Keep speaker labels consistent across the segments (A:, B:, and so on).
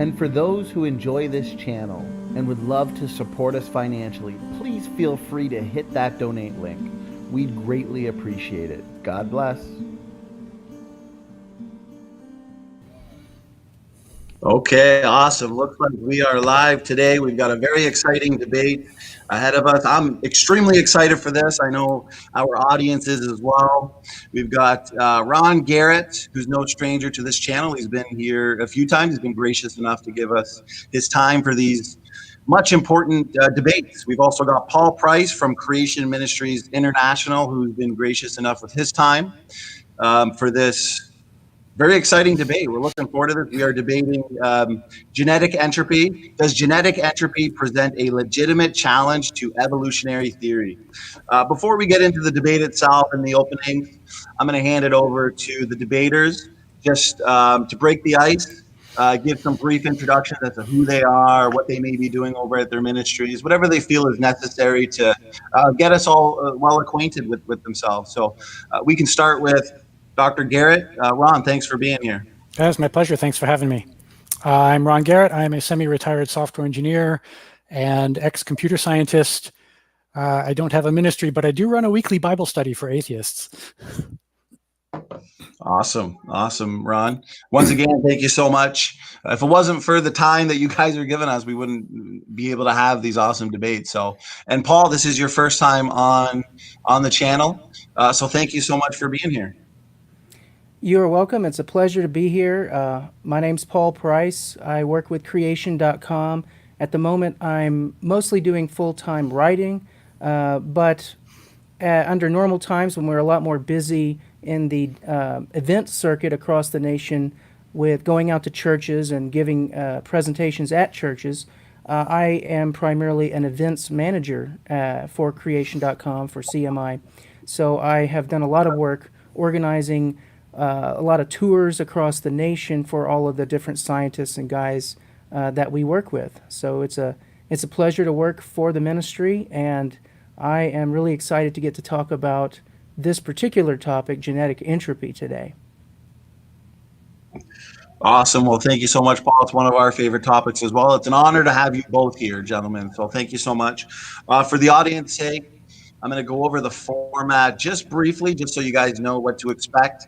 A: And for those who enjoy this channel and would love to support us financially, please feel free to hit that donate link. We'd greatly appreciate it. God bless.
B: Okay, awesome. Looks like we are live today. We've got a very exciting debate ahead of us. I'm extremely excited for this. I know our audience is as well. We've got Ron Garret, who's no stranger to this channel. He's been here a few times. He's been gracious enough to give us his time for these much important debates. We've also got Paul Price from Creation Ministries International, who's been gracious enough with his time for this very exciting debate. We're looking forward to this. We are debating genetic entropy. Does genetic entropy present a legitimate challenge to evolutionary theory? Before we get into the debate itself and the opening, I'm going to hand it over to the debaters just to break the ice, give some brief introductions as to who they are, what they may be doing over at their ministries, whatever they feel is necessary to get us all well acquainted with themselves. So we can start with Dr. Garret. Ron, thanks for being here.
C: It's my pleasure. Thanks for having me. I'm Ron Garret. I'm a semi-retired software engineer and ex-computer scientist. I don't have a ministry, but I do run a weekly Bible study for atheists.
B: Awesome. Awesome, Ron. Once again, thank you so much. If it wasn't for the time that you guys are giving us, we wouldn't be able to have these awesome debates. So, and Paul, this is your first time on the channel. So thank you so much for being here.
D: You're welcome. It's a pleasure to be here. My name's Paul Price. I work with creation.com. At the moment, I'm mostly doing full-time writing, but under normal times when we're a lot more busy in the event circuit across the nation with going out to churches and giving presentations at churches, I am primarily an events manager for creation.com, for CMI. So I have done a lot of work organizing a lot of tours across the nation for all of the different scientists and guys that we work with. So it's a pleasure to work for the ministry, and I am really excited to get to talk about this particular topic, genetic entropy, today.
B: Awesome. Well, thank you so much, Paul. It's one of our favorite topics as well. It's an honor to have you both here, gentlemen. So thank you so much. For the audience's sake, I'm going to go over the format just briefly, just so you guys know what to expect.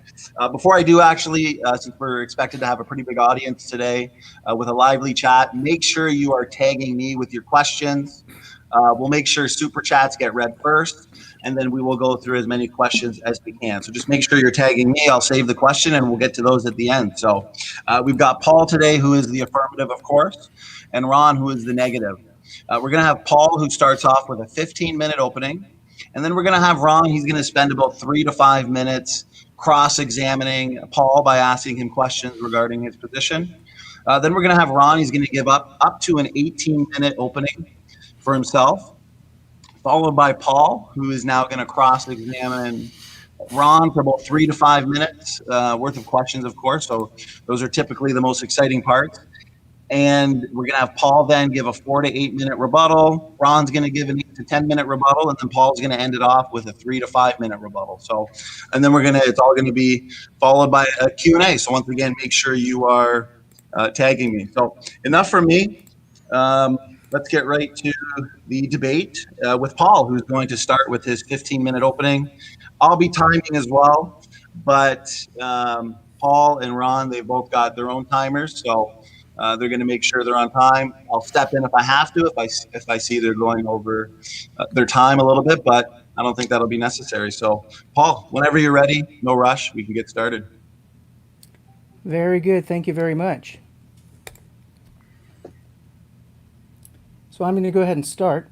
B: Before I do, actually, since we're expected to have a pretty big audience today with a lively chat, make sure you are tagging me with your questions. We'll make sure super chats get read first, and then we will go through as many questions as we can. So just make sure you're tagging me. I'll save the question, and we'll get to those at the end. So we've got Paul today, who is the affirmative, of course, and Ron, who is the negative. We're going to have Paul, who starts off with a 15-minute opening. And then we're going to have Ron. He's going to spend about 3 to 5 minutes cross-examining Paul by asking him questions regarding his position. Then we're going to have Ron. He's going to give up to an 18-minute opening for himself, followed by Paul, who is now going to cross-examine Ron for about 3 to 5 minutes worth of questions, of course. So those are typically the most exciting parts. And we're going to have Paul then give a 4 to 8 minute rebuttal. Ron's going to give an 8 to 10 minute rebuttal, and then Paul's going to end it off with a 3 to 5 minute rebuttal. So, and then it's all going to be followed by a Q&A. So once again, make sure you are tagging me. So enough from me. Let's get right to the debate with Paul, who's going to start with his 15-minute opening. I'll be timing as well, but Paul and Ron, they've both got their own timers, so they're going to make sure they're on time. I'll step in if I have to, if I see they're going over their time a little bit, but I don't think that'll be necessary. So, Paul, whenever you're ready, no rush, we can get started.
D: Very good. Thank you very much. So I'm going to go ahead and start.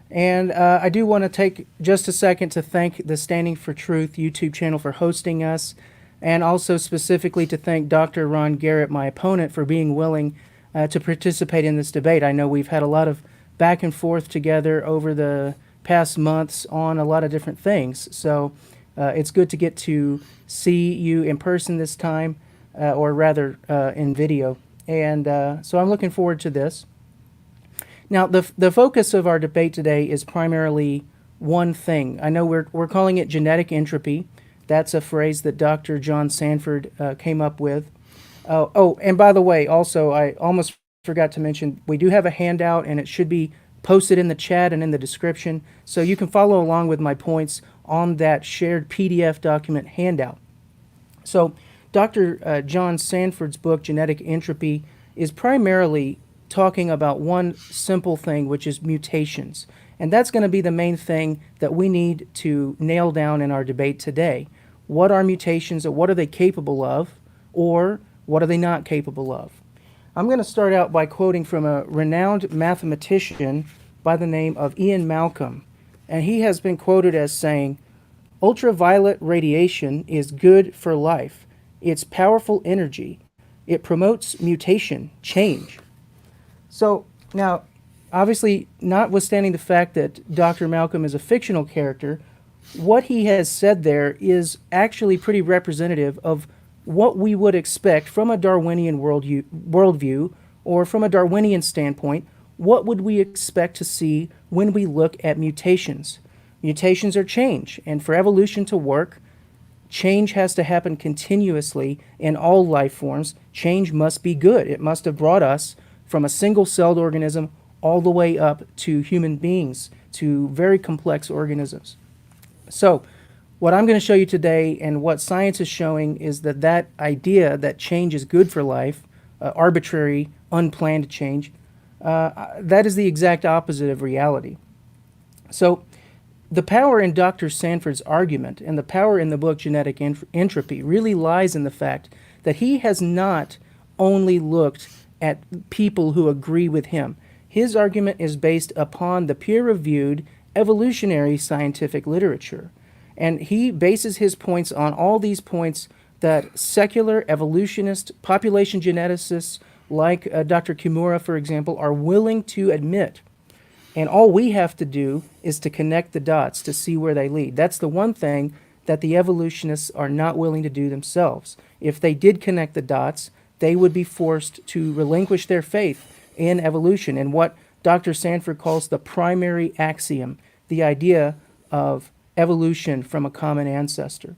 D: And I do want to take just a second to thank the Standing for Truth YouTube channel for hosting us, and also specifically to thank Dr. Ron Garret, my opponent, for being willing to participate in this debate. I know we've had a lot of back and forth together over the past months on a lot of different things. So it's good to get to see you in person this time, or rather in video. And so I'm looking forward to this. Now, the focus of our debate today is primarily one thing. I know we're calling it genetic entropy. That's a phrase that Dr. John Sanford came up with. Oh, and by the way, also, I almost forgot to mention, we do have a handout, and it should be posted in the chat and in the description, so you can follow along with my points on that shared PDF document handout. So, Dr. John Sanford's book, Genetic Entropy, is primarily talking about one simple thing, which is mutations. And that's going to be the main thing that we need to nail down in our debate today. What are mutations, or what are they capable of, or what are they not capable of? I'm going to start out by quoting from a renowned mathematician by the name of Ian Malcolm. And he has been quoted as saying, "Ultraviolet radiation is good for life. It's powerful energy. It promotes mutation, change." So now, obviously, notwithstanding the fact that Dr. Malcolm is a fictional character, what he has said there is actually pretty representative of what we would expect from a Darwinian worldview, or from a Darwinian standpoint. What would we expect to see when we look at mutations? Mutations are change, and for evolution to work, change has to happen continuously in all life forms. Change must be good. It must have brought us from a single-celled organism all the way up to human beings, to very complex organisms. So what I'm going to show you today, and what science is showing, is that idea that change is good for life, arbitrary, unplanned change, that is the exact opposite of reality. So the power in Dr. Sanford's argument, and the power in the book Genetic Entropy, really lies in the fact that he has not only looked at people who agree with him. His argument is based upon the peer-reviewed evolutionary scientific literature. And he bases his points on all these points that secular evolutionist population geneticists like Dr. Kimura, for example, are willing to admit. And all we have to do is to connect the dots to see where they lead. That's the one thing that the evolutionists are not willing to do themselves. If they did connect the dots, they would be forced to relinquish their faith in evolution and what Dr. Sanford calls the primary axiom, the idea of evolution from a common ancestor.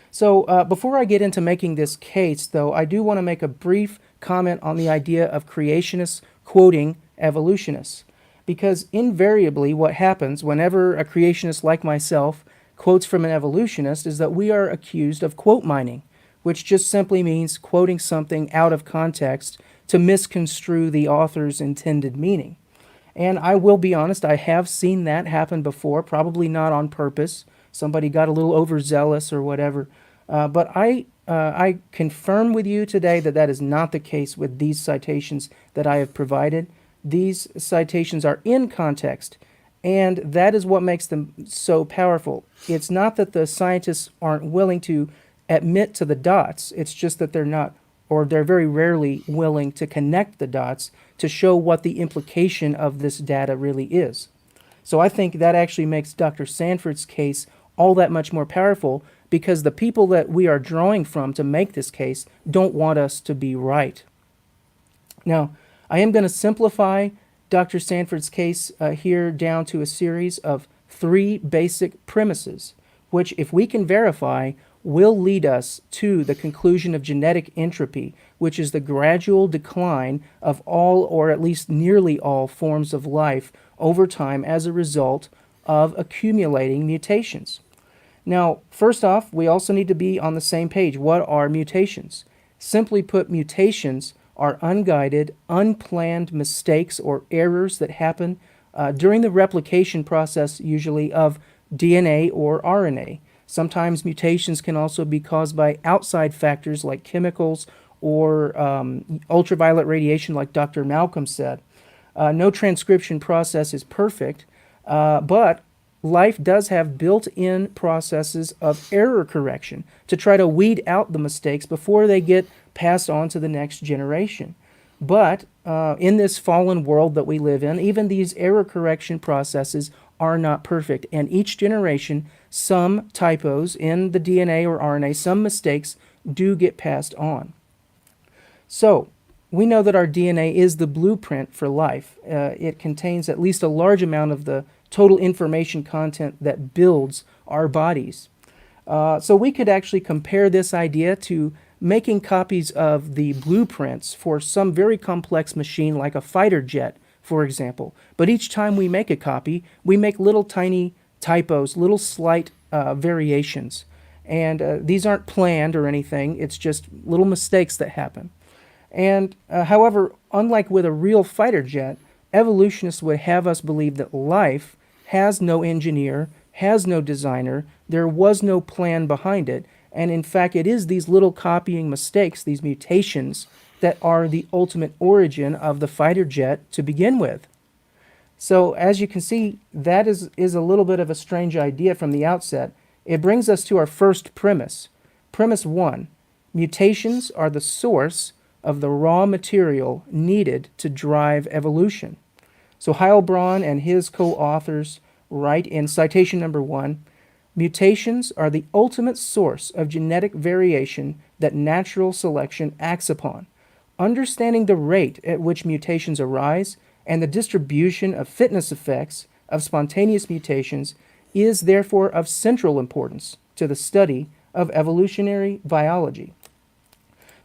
D: So before I get into making this case, though, I do want to make a brief comment on the idea of creationists quoting evolutionists. Because invariably what happens whenever a creationist like myself quotes from an evolutionist is that we are accused of quote mining, which just simply means quoting something out of context to misconstrue the author's intended meaning. And I will be honest, I have seen that happen before, probably not on purpose. Somebody got a little overzealous or whatever. But I confirm with you today that that is not the case with these citations that I have provided. These citations are in context, and that is what makes them so powerful. It's not that the scientists aren't willing to admit to the dots, it's just that they're not, or they're very rarely willing to connect the dots to show what the implication of this data really is. So I think that actually makes Dr. Sanford's case all that much more powerful, because the people that we are drawing from to make this case don't want us to be right. Now, I am going to simplify Dr. Sanford's case here down to a series of 3 basic premises, which, if we can verify, will lead us to the conclusion of genetic entropy, which is the gradual decline of all, or at least nearly all, forms of life over time as a result of accumulating mutations. Now, first off, we also need to be on the same page. What are mutations? Simply put, mutations are unguided, unplanned mistakes or errors that happen during the replication process, usually of DNA or RNA. Sometimes mutations can also be caused by outside factors like chemicals or ultraviolet radiation, like Dr. Malcolm said. No transcription process is perfect, but life does have built-in processes of error correction to try to weed out the mistakes before they get passed on to the next generation. But in this fallen world that we live in, even these error correction processes are not perfect. And each generation, some typos in the DNA or RNA, some mistakes do get passed on. So we know that our DNA is the blueprint for life. It contains at least a large amount of the total information content that builds our bodies. So we could actually compare this idea to making copies of the blueprints for some very complex machine like a fighter jet, for example. But each time we make a copy, we make little tiny typos, little slight variations. And these aren't planned or anything, it's just little mistakes that happen. And however, unlike with a real fighter jet, evolutionists would have us believe that life has no engineer, has no designer, there was no plan behind it, and in fact it is these little copying mistakes, these mutations, that are the ultimate origin of the fighter jet to begin with. So as you can see, that is a little bit of a strange idea from the outset. It brings us to our first premise. Premise 1, mutations are the source of the raw material needed to drive evolution. So Heilbronn and his co-authors write in citation number 1, mutations are the ultimate source of genetic variation that natural selection acts upon. Understanding the rate at which mutations arise and the distribution of fitness effects of spontaneous mutations is therefore of central importance to the study of evolutionary biology.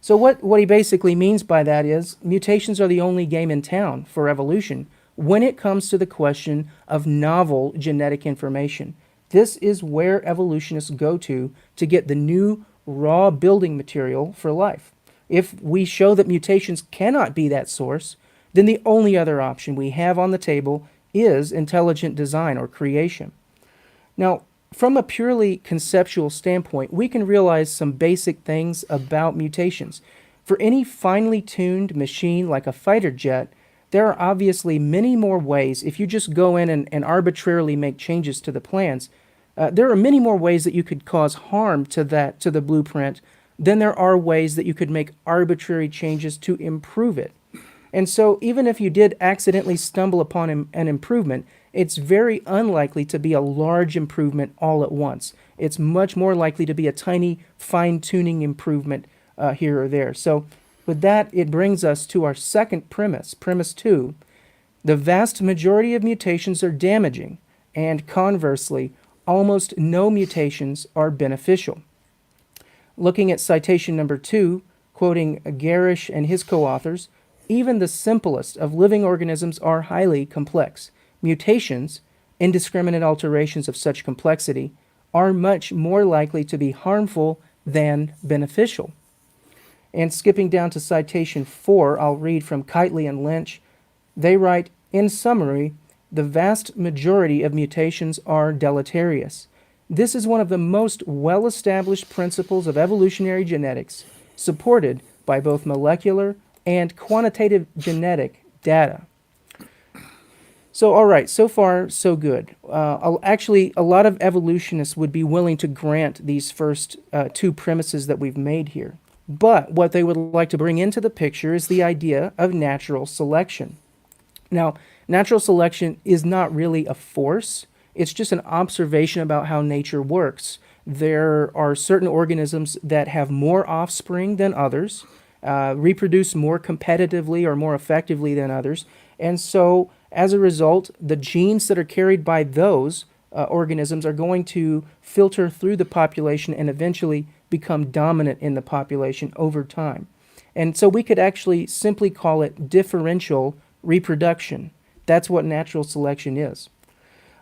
D: So what he basically means by that is mutations are the only game in town for evolution when it comes to the question of novel genetic information. This is where evolutionists go to get the new raw building material for life. If we show that mutations cannot be that source, then the only other option we have on the table is intelligent design or creation. Now, from a purely conceptual standpoint, we can realize some basic things about mutations. For any finely tuned machine like a fighter jet, there are obviously many more ways. If you just go in and arbitrarily make changes to the plans, there are many more ways that you could cause harm to the blueprint than there are ways that you could make arbitrary changes to improve it. And so even if you did accidentally stumble upon an improvement, it's very unlikely to be a large improvement all at once. It's much more likely to be a tiny fine-tuning improvement here or there. So with that, it brings us to our second premise, premise 2. The vast majority of mutations are damaging, and conversely, almost no mutations are beneficial. Looking at citation number 2, quoting Garret and his co-authors, even the simplest of living organisms are highly complex. Mutations, indiscriminate alterations of such complexity, are much more likely to be harmful than beneficial. And skipping down to citation 4, I'll read from Kitely and Lynch. They write, in summary, the vast majority of mutations are deleterious. This is one of the most well-established principles of evolutionary genetics, supported by both molecular and quantitative genetic data. So, all right, so far, so good. Actually, a lot of evolutionists would be willing to grant these first 2 premises that we've made here. But what they would like to bring into the picture is the idea of natural selection. Now, natural selection is not really a force. It's just an observation about how nature works. There are certain organisms that have more offspring than others, reproduce more competitively or more effectively than others, and so as a result, the genes that are carried by those organisms are going to filter through the population and eventually become dominant in the population over time. And so we could actually simply call it differential reproduction. That's what natural selection is.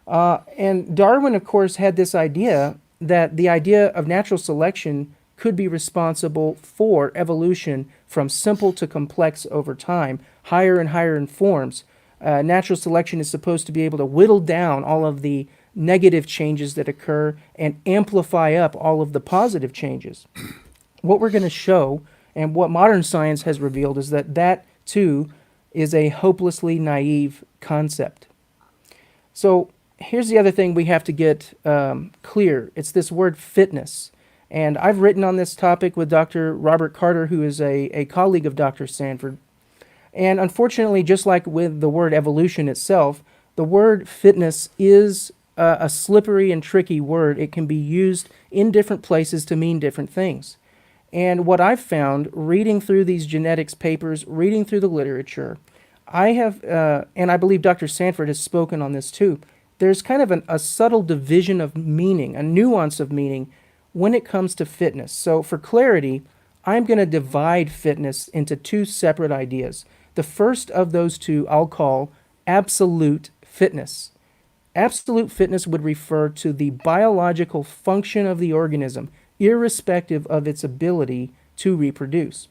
D: And Darwin, of course, had this idea that the idea of natural selection could be responsible for evolution from simple to complex over time, higher and higher in forms. Natural selection is supposed to be able to whittle down all of the negative changes that occur and amplify up all of the positive changes. What we're going to show, and what modern science has revealed, is that that too is a hopelessly naive concept. So here's the other thing we have to get clear. It's this word fitness. And I've written on this topic with Dr. Robert Carter, who is a colleague of Dr. Sanford. And unfortunately, just like with the word evolution itself, the word fitness is a slippery and tricky word. It can be used in different places to mean different things. And what I've found, reading through these genetics papers, reading through the literature, I have, and I believe Dr. Sanford has spoken on this too, there's kind of a subtle division of meaning, a nuance of meaning when it comes to fitness. So for clarity, I'm going to divide fitness into two separate ideas. The first of those two I'll call absolute fitness. Absolute fitness would refer to the biological function of the organism, irrespective of its ability to reproduce.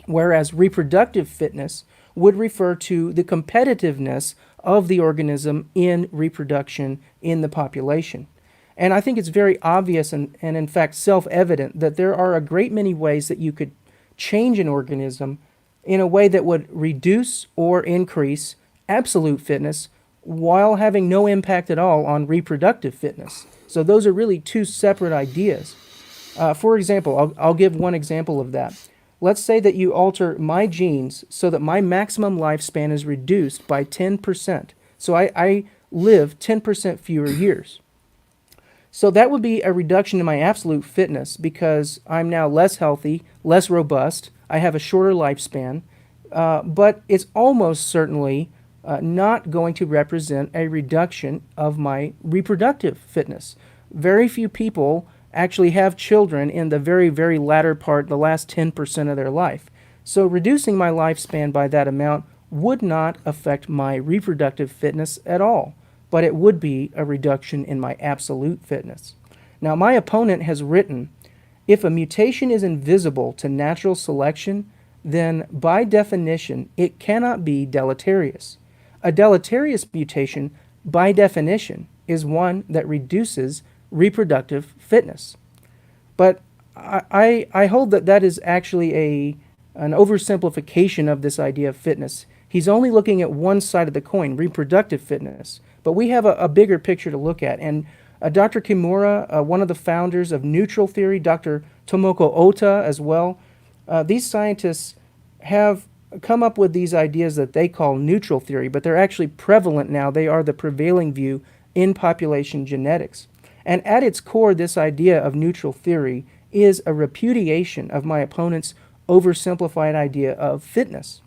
D: Whereas reproductive fitness would refer to the competitiveness of the organism in reproduction in the population. And I think it's very obvious and in fact self-evident that there are a great many ways that you could change an organism in a way that would reduce or increase absolute fitness while having no impact at all on reproductive fitness. So those are really two separate ideas. For example, I'll give one example of that. Let's say that you alter my genes so that my maximum lifespan is reduced by 10%. So I live 10% fewer years. So that would be a reduction in my absolute fitness because I'm now less healthy, less robust, I have a shorter lifespan, but it's almost certainly not going to represent a reduction of my reproductive fitness. Very few people actually have children in the very, very latter part, the last 10% of their life. So reducing my lifespan by that amount would not affect my reproductive fitness at all, but it would be a reduction in my absolute fitness. Now, my opponent has written, if a mutation is invisible to natural selection, then by definition, it cannot be deleterious. A deleterious mutation, by definition, is one that reduces reproductive fitness. But I hold that that is actually an oversimplification of this idea of fitness. He's only looking at one side of the coin, reproductive fitness. But we have a bigger picture to look at. And Dr. Kimura, one of the founders of neutral theory, Dr. Tomoko Ota as well, these scientists have come up with these ideas that they call neutral theory, but they're actually prevalent now. They are the prevailing view in population genetics. And at its core, this idea of neutral theory is a repudiation of my opponent's oversimplified idea of fitness.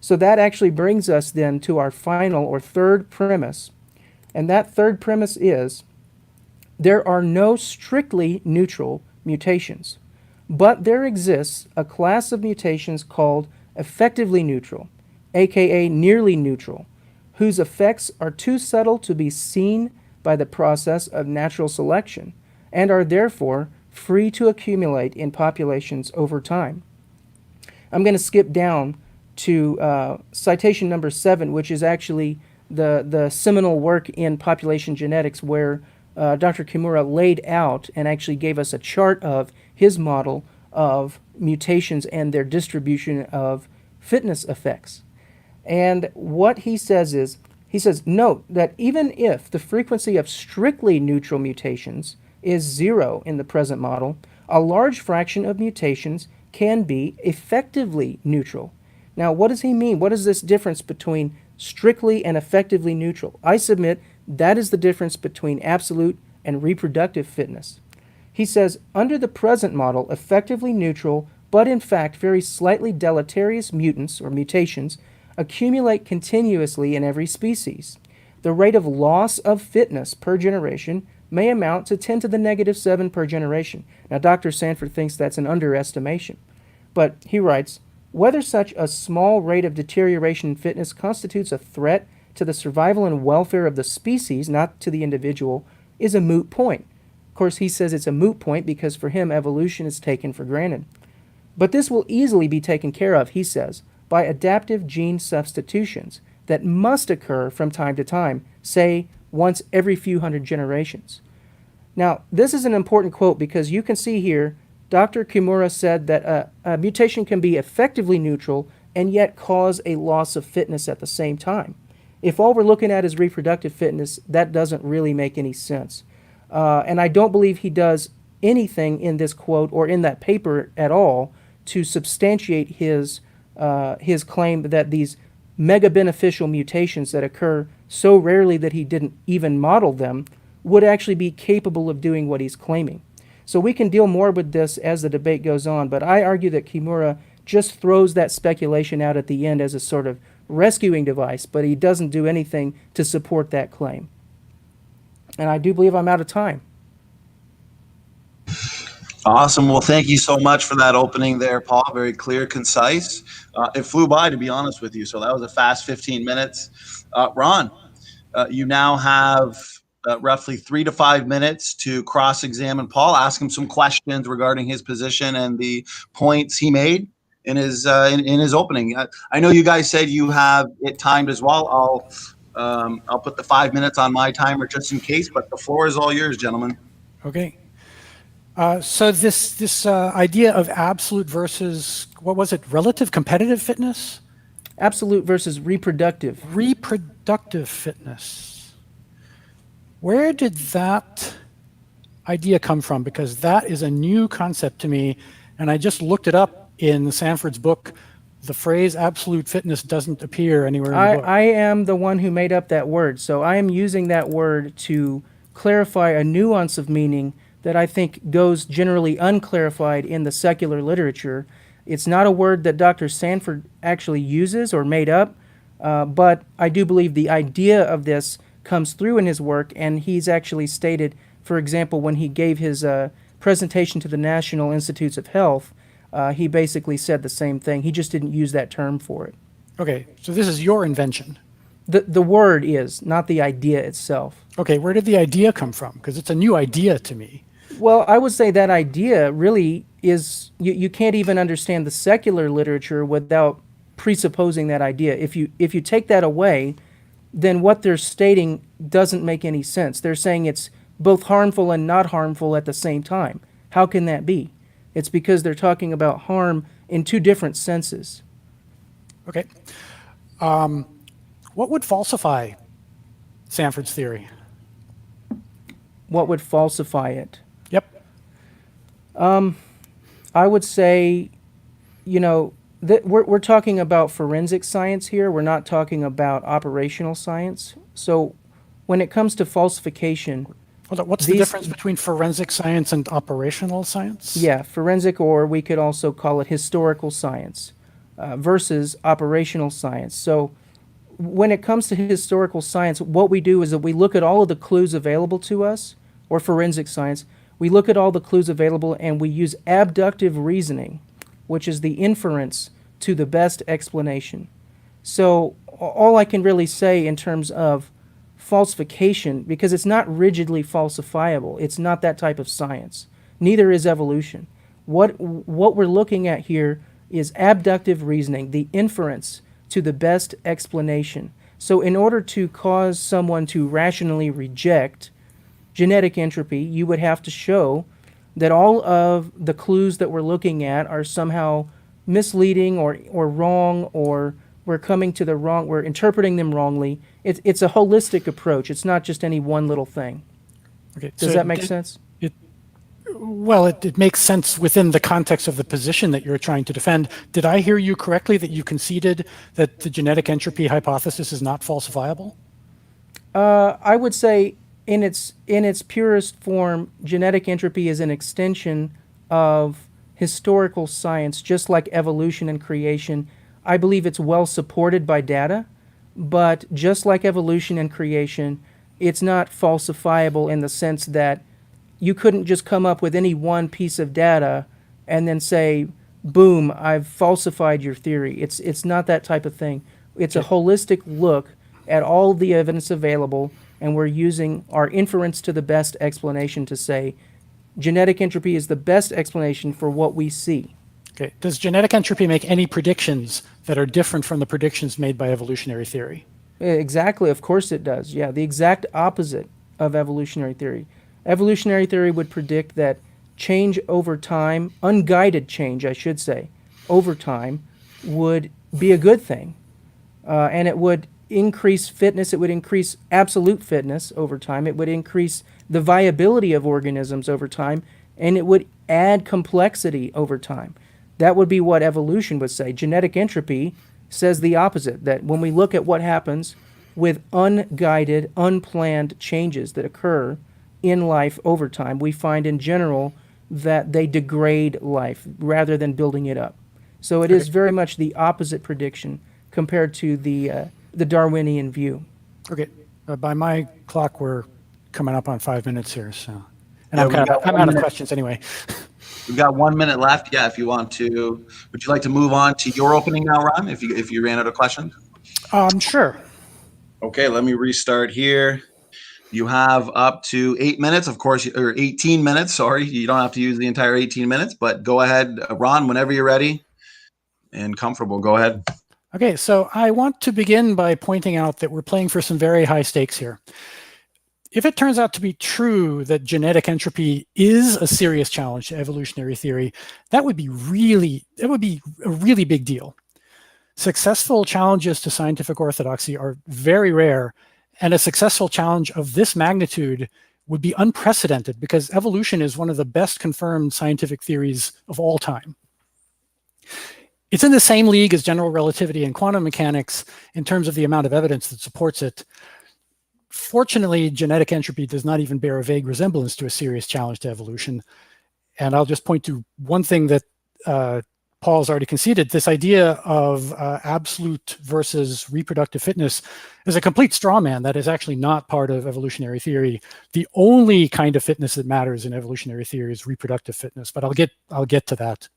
D: So that actually brings us then to our final or third premise. And that third premise is there are no strictly neutral mutations, but there exists a class of mutations called effectively neutral, aka nearly neutral, whose effects are too subtle to be seen by the process of natural selection and are therefore free to accumulate in populations over time. I'm going to skip down to citation number 7, which is actually the seminal work in population genetics where Dr. Kimura laid out and actually gave us a chart of his model of mutations and their distribution of fitness effects. And what he says is, he says, note that even if the frequency of strictly neutral mutations is 0 in the present model, a large fraction of mutations can be effectively neutral. Now, what does he mean? What is this difference between strictly and effectively neutral? I submit that is the difference between absolute and reproductive fitness. He says, under the present model, effectively neutral, but in fact very slightly deleterious mutants or mutations accumulate continuously in every species. The rate of loss of fitness per generation may amount to 10 to the negative 7 per generation. Now, Dr. Sanford thinks that's an underestimation. But he writes, whether such a small rate of deterioration in fitness constitutes a threat to the survival and welfare of the species, not to the individual, is a moot point. Of course, he says it's a moot point because for him, evolution is taken for granted. But this will easily be taken care of, he says, by adaptive gene substitutions that must occur from time to time, say once every few hundred generations. Now, this is an important quote because you can see here, Dr. Kimura said that a mutation can be effectively neutral and yet cause a loss of fitness at the same time. If all we're looking at is reproductive fitness, that doesn't really make any sense. And I don't believe he does anything in this quote or in that paper at all to substantiate his claim that these mega beneficial mutations that occur so rarely that he didn't even model them would actually be capable of doing what he's claiming. So we can deal more with this as the debate goes on, but I argue that Kimura just throws that speculation out at the end as a sort of rescuing device, but he doesn't do anything to support that claim. And I do believe I'm out of time.
B: Awesome. Well, thank you so much for that opening there, Paul. Very clear, concise. It flew by, to be honest with you. So that was a fast 15 minutes. Ron, you now have roughly 3 to 5 minutes to cross-examine Paul, ask him some questions regarding his position and the points he made in his opening. I know you guys said you have it timed as well. I'll put the 5 minutes on my timer just in case, but the floor is all yours, gentlemen.
C: Okay. So this idea of absolute versus, what was it, relative competitive fitness?
D: Absolute versus reproductive.
C: Reproductive fitness. Where did that idea come from? Because that is a new concept to me, and I just looked it up in Sanford's book. The phrase absolute fitness doesn't appear anywhere in the book.
D: I am the one who made up that word, so I am using that word to clarify a nuance of meaning that I think goes generally unclarified in the secular literature. It's not a word that Dr. Sanford actually uses or made up, but I do believe the idea of this comes through in his work, and he's actually stated, for example, when he gave his presentation to the National Institutes of Health, he basically said the same thing. He just didn't use that term for it.
C: Okay, so this is your invention.
D: The word is, not the idea itself.
C: Okay, where did the idea come from? Because it's a new idea to me.
D: Well, I would say that idea really is, you can't even understand the secular literature without presupposing that idea. If you take that away, then what they're stating doesn't make any sense. They're saying it's both harmful and not harmful at the same time. How can that be? It's because they're talking about harm in two different senses.
C: Okay. What would falsify Sanford's theory?
D: What would falsify it?
C: Yep.
D: I would say, we're talking about forensic science here. We're not talking about operational science. So when it comes to falsification...
C: What's the difference between forensic science and operational science?
D: Yeah, forensic, or we could also call it historical science, versus operational science. So when it comes to historical science, what we do is that we look at all of the clues available to us, or forensic science. We look at all the clues available and we use abductive reasoning, which is the inference to the best explanation. So all I can really say in terms of falsification, because it's not rigidly falsifiable, it's not that type of science. Neither is evolution. What we're looking at here is abductive reasoning, the inference to the best explanation. So in order to cause someone to rationally reject genetic entropy, you would have to show that all of the clues that we're looking at are somehow misleading or wrong, or we're interpreting them wrongly. It's a holistic approach. It's not just any one little thing.
C: Okay,
D: Does that make sense?
C: It makes sense within the context of the position that you're trying to defend. Did I hear you correctly that you conceded that the genetic entropy hypothesis is not falsifiable?
D: I would say in its purest form, genetic entropy is an extension of historical science, just like evolution and creation. I believe it's well supported by data, but just like evolution and creation, it's not falsifiable in the sense that you couldn't just come up with any one piece of data and then say, boom, I've falsified your theory. It's not that type of thing. It's a holistic look at all the evidence available, and we're using our inference to the best explanation to say genetic entropy is the best explanation for what we see.
C: Okay. Does genetic entropy make any predictions that are different from the predictions made by evolutionary theory?
D: Exactly. Of course it does. Yeah, the exact opposite of evolutionary theory. Evolutionary theory would predict that change over time, unguided change, I should say, over time, would be a good thing. And it would increase fitness. It would increase absolute fitness over time. It would increase the viability of organisms over time. And it would add complexity over time. That would be what evolution would say. Genetic entropy says the opposite, that when we look at what happens with unguided, unplanned changes that occur in life over time, we find in general that they degrade life rather than building it up. So it is very much the opposite prediction compared to the Darwinian view.
C: Okay, by my clock, we're coming up on 5 minutes here, so. And
B: Yeah,
C: I'm out of questions anyway.
B: We've got 1 minute left. Yeah, if you want to, would you like to move on to your opening now, Ron, if you ran out of questions?
C: Sure.
B: Okay, let me restart here. You have up to 8 minutes, of course, or 18 minutes. Sorry, you don't have to use the entire 18 minutes, but go ahead, Ron, whenever you're ready and comfortable. Go ahead.
C: Okay, so I want to begin by pointing out that we're playing for some very high stakes here. If it turns out to be true that genetic entropy is a serious challenge to evolutionary theory, that would be a really big deal. Successful challenges to scientific orthodoxy are very rare, and a successful challenge of this magnitude would be unprecedented because evolution is one of the best confirmed scientific theories of all time. It's in the same league as general relativity and quantum mechanics in terms of the amount of evidence that supports it. Fortunately, genetic entropy does not even bear a vague resemblance to a serious challenge to evolution. And I'll just point to one thing that Paul's already conceded. This idea of absolute versus reproductive fitness is a complete straw man that is actually not part of evolutionary theory. The only kind of fitness that matters in evolutionary theory is reproductive fitness, but I'll get to that.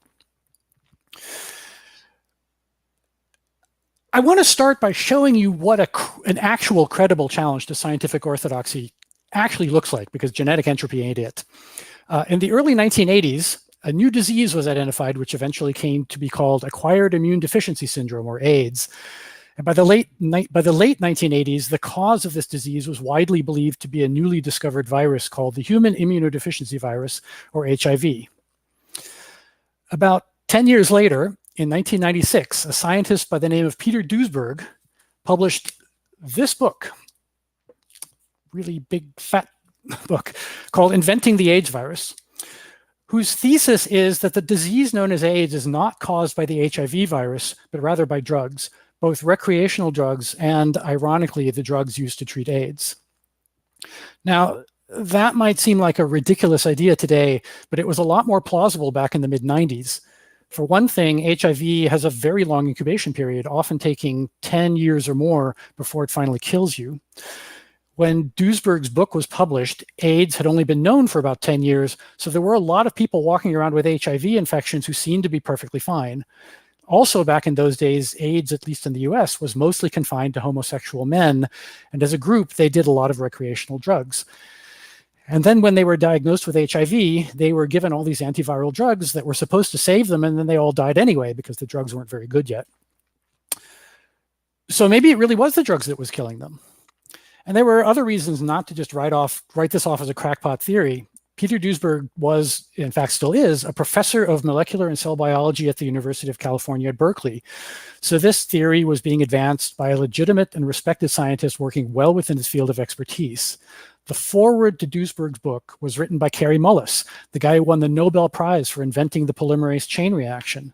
C: I want to start by showing you what an actual credible challenge to scientific orthodoxy actually looks like, because genetic entropy ain't it. In the early 1980s, a new disease was identified, which eventually came to be called acquired immune deficiency syndrome, or AIDS. And by the late 1980s, the cause of this disease was widely believed to be a newly discovered virus called the human immunodeficiency virus, or HIV. About 10 years later, in 1996, a scientist by the name of Peter Duesberg published this book, really big, fat book, called Inventing the AIDS Virus, whose thesis is that the disease known as AIDS is not caused by the HIV virus, but rather by drugs, both recreational drugs and, ironically, the drugs used to treat AIDS. Now, that might seem like a ridiculous idea today, but it was a lot more plausible back in the mid-90s. For one thing, HIV has a very long incubation period, often taking 10 years or more before it finally kills you. When Duesberg's book was published, AIDS had only been known for about 10 years, so there were a lot of people walking around with HIV infections who seemed to be perfectly fine. Also, back in those days, AIDS, at least in the US, was mostly confined to homosexual men, and as a group, they did a lot of recreational drugs. And then when they were diagnosed with HIV, they were given all these antiviral drugs that were supposed to save them, and then they all died anyway because the drugs weren't very good yet. So maybe it really was the drugs that was killing them. And there were other reasons not to just write this off as a crackpot theory. Peter Duesberg was, in fact still is, a professor of molecular and cell biology at the University of California at Berkeley. So this theory was being advanced by a legitimate and respected scientist working well within his field of expertise. The foreword to Duesberg's book was written by Kary Mullis, the guy who won the Nobel Prize for inventing the polymerase chain reaction.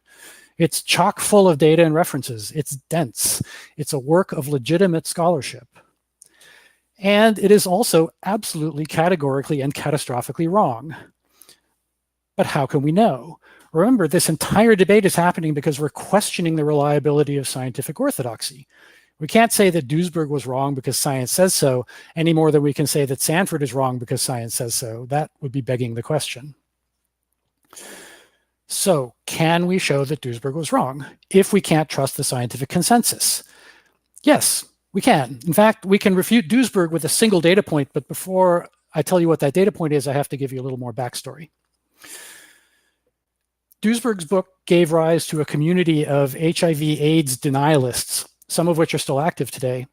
C: It's chock full of data and references. It's dense. It's a work of legitimate scholarship. And it is also absolutely categorically and catastrophically wrong. But how can we know? Remember, this entire debate is happening because we're questioning the reliability of scientific orthodoxy. We can't say that Duesberg was wrong because science says so, any more than we can say that Sanford is wrong because science says so. That would be begging the question. So, can we show that Duesberg was wrong if we can't trust the scientific consensus? Yes, we can. In fact, we can refute Duesberg with a single data point, but before I tell you what that data point is, I have to give you a little more backstory. Duesberg's book gave rise to a community of HIV/AIDS denialists, some of which are still active today.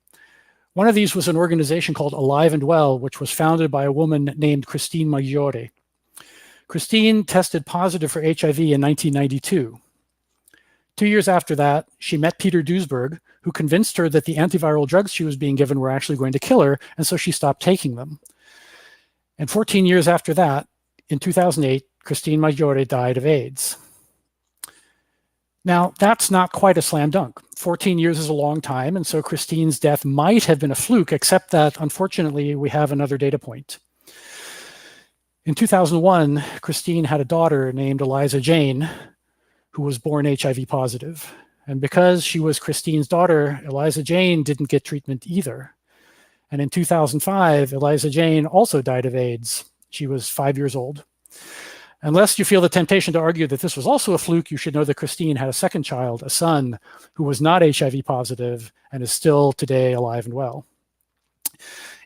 C: One of these was an organization called Alive and Well, which was founded by a woman named Christine Maggiore. Christine tested positive for HIV in 1992. 2 years after that, she met Peter Duesberg, who convinced her that the antiviral drugs she was being given were actually going to kill her, and so she stopped taking them. And 14 years after that, in 2008, Christine Maggiore died of AIDS. Now, that's not quite a slam dunk. 14 years is a long time, and so Christine's death might have been a fluke, except that, unfortunately, we have another data point. In 2001, Christine had a daughter named Eliza Jane, who was born HIV positive. And because she was Christine's daughter, Eliza Jane didn't get treatment either. And in 2005, Eliza Jane also died of AIDS. She was 5 years old. Unless you feel the temptation to argue that this was also a fluke, you should know that Christine had a second child, a son, who was not HIV positive and is still today alive and well.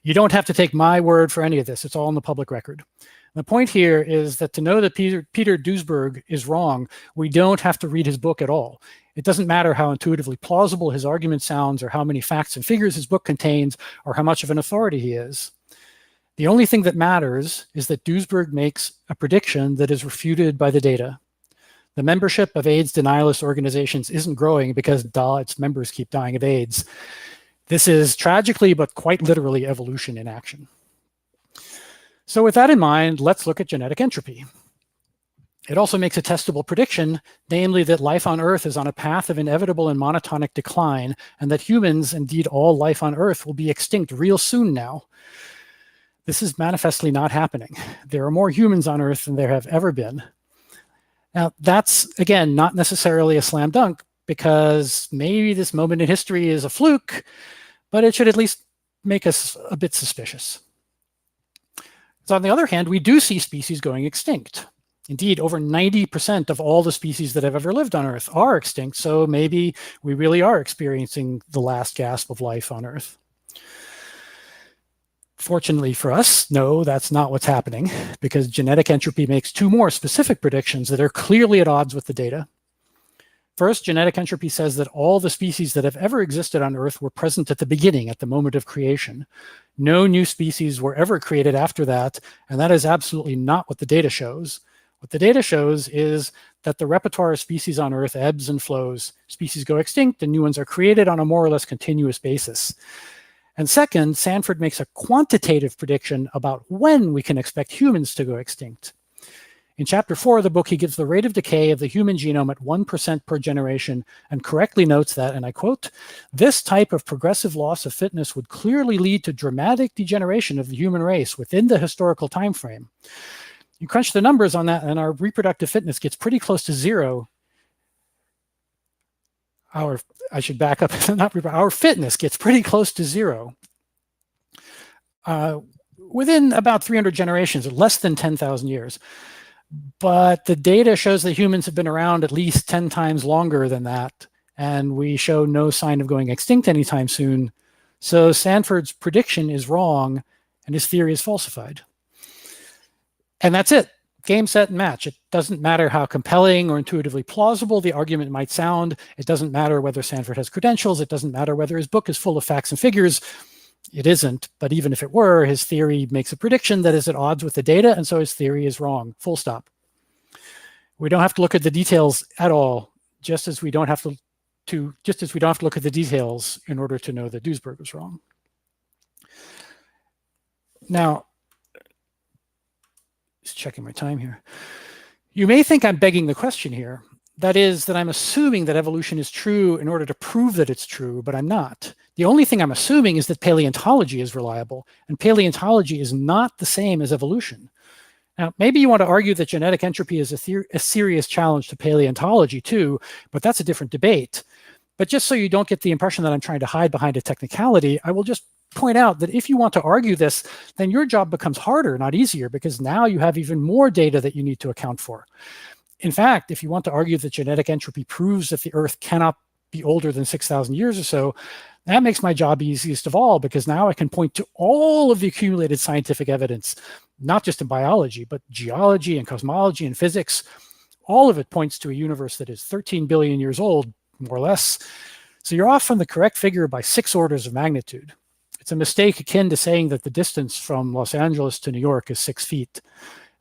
C: You don't have to take my word for any of this. It's all in the public record. The point here is that to know that Peter Duesberg is wrong, we don't have to read his book at all. It doesn't matter how intuitively plausible his argument sounds or how many facts and figures his book contains or how much of an authority he is. The only thing that matters is that Duesberg makes a prediction that is refuted by the data. The membership of AIDS denialist organizations isn't growing because its members keep dying of AIDS. This is tragically, but quite literally, evolution in action. So with that in mind, let's look at genetic entropy. It also makes a testable prediction, namely that life on Earth is on a path of inevitable and monotonic decline, and that humans, indeed all life on Earth, will be extinct real soon now. This is manifestly not happening. There are more humans on Earth than there have ever been. Now, that's, again, not necessarily a slam dunk, because maybe this moment in history is a fluke, but it should at least make us a bit suspicious. So on the other hand, we do see species going extinct. Indeed, over 90% of all the species that have ever lived on Earth are extinct, so maybe we really are experiencing the last gasp of life on Earth. Fortunately for us, no, that's not what's happening, because genetic entropy makes two more specific predictions that are clearly at odds with the data. First, genetic entropy says that all the species that have ever existed on Earth were present at the beginning, at the moment of creation. No new species were ever created after that, and that is absolutely not what the data shows. What the data shows is that the repertoire of species on Earth ebbs and flows. Species go extinct and new ones are created on a more or less continuous basis. And second, Sanford makes a quantitative prediction about when we can expect humans to go extinct. In chapter 4 of the book, he gives the rate of decay of the human genome at 1% per generation and correctly notes that, and I quote, "This type of progressive loss of fitness would clearly lead to dramatic degeneration of the human race within the historical time frame." You crunch the numbers on that and our reproductive fitness gets pretty close to zero. I should back up, our fitness gets pretty close to zero within about 300 generations, or less than 10,000 years. But the data shows that humans have been around at least 10 times longer than that, and we show no sign of going extinct anytime soon. So Sanford's prediction is wrong, and his theory is falsified. And that's it. Game, set, and match. It doesn't matter how compelling or intuitively plausible the argument might sound. It doesn't matter whether Sanford has credentials. It doesn't matter whether his book is full of facts and figures. It isn't. But even if it were, his theory makes a prediction that is at odds with the data, and so his theory is wrong. Full stop. We don't have to look at the details at all, just as we don't have to look at the details in order to know that Duesberg was wrong. Now, just checking my time here. You may think I'm begging the question here. That is, that I'm assuming that evolution is true in order to prove that it's true, but I'm not. The only thing I'm assuming is that paleontology is reliable, and paleontology is not the same as evolution. Now, maybe you want to argue that genetic entropy is a serious challenge to paleontology too, but that's a different debate. But just so you don't get the impression that I'm trying to hide behind a technicality, I will just point out that if you want to argue this, then your job becomes harder, not easier, because now you have even more data that you need to account for. In fact, if you want to argue that genetic entropy proves that the Earth cannot be older than 6,000 years or so, that makes my job easiest of all, because now I can point to all of the accumulated scientific evidence, not just in biology, but geology and cosmology and physics. All of it points to a universe that is 13 billion years old, more or less. So you're off from the correct figure by 6 orders of magnitude. It's a mistake akin to saying that the distance from Los Angeles to New York is 6 feet.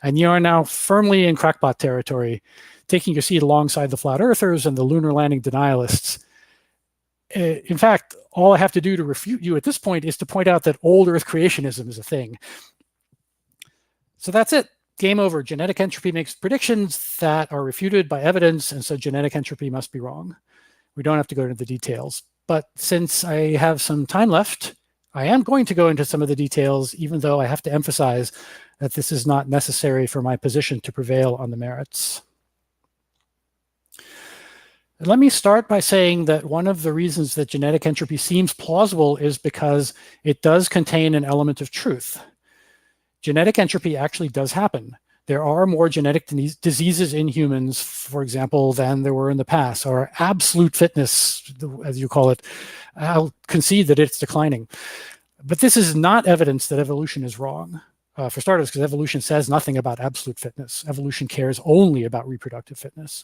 C: And you are now firmly in crackpot territory, taking your seat alongside the flat earthers and the lunar landing denialists. In fact, all I have to do to refute you at this point is to point out that old Earth creationism is a thing. So that's it. Game over. Genetic entropy makes predictions that are refuted by evidence, and so genetic entropy must be wrong. We don't have to go into the details. But since I have some time left, I am going to go into some of the details, even though I have to emphasize that this is not necessary for my position to prevail on the merits. Let me start by saying that one of the reasons that genetic entropy seems plausible is because it does contain an element of truth. Genetic entropy actually does happen. There are more genetic diseases in humans, for example, than there were in the past. Our absolute fitness, as you call it, I'll concede that it's declining. But this is not evidence that evolution is wrong. For starters, because evolution says nothing about absolute fitness. Evolution cares only about reproductive fitness.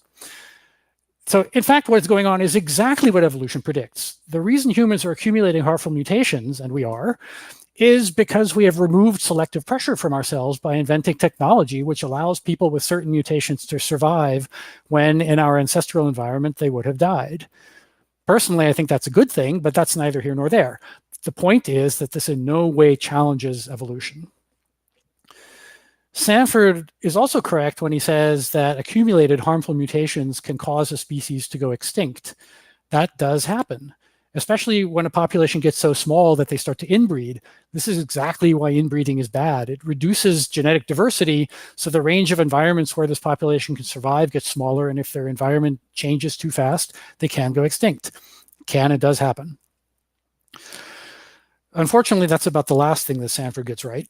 C: So in fact, what's going on is exactly what evolution predicts. The reason humans are accumulating harmful mutations, and we are, is because we have removed selective pressure from ourselves by inventing technology which allows people with certain mutations to survive when in our ancestral environment they would have died. Personally, I think that's a good thing, but that's neither here nor there. The point is that this in no way challenges evolution. Sanford is also correct when he says that accumulated harmful mutations can cause a species to go extinct. That does happen, especially when a population gets so small that they start to inbreed. This is exactly why inbreeding is bad. It reduces genetic diversity, so the range of environments where this population can survive gets smaller, and if their environment changes too fast, they can go extinct. Can and does happen. Unfortunately, that's about the last thing that Sanford gets right.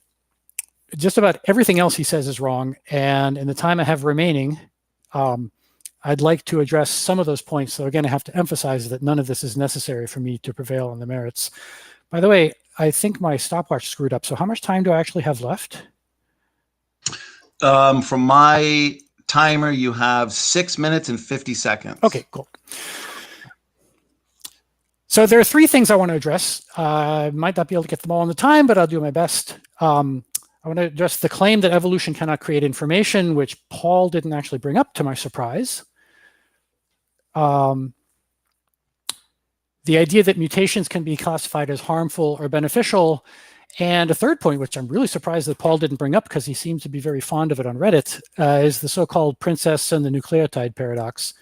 C: Just about everything else he says is wrong, and in the time I have remaining, I'd like to address some of those points. So again, I have to emphasize that none of this is necessary for me to prevail on the merits. By the way, I think my stopwatch screwed up. So how much time do I actually have left?
B: From my timer, you have 6 minutes and 50 seconds.
C: Okay, cool. So there are 3 things I want to address. I might not be able to get them all in the time, but I'll do my best. I want to address the claim that evolution cannot create information, which Paul didn't actually bring up, to my surprise. The idea that mutations can be classified as harmful or beneficial. And a third point, which I'm really surprised that Paul didn't bring up because he seems to be very fond of it on Reddit, is the so-called princess and the nucleotide paradox.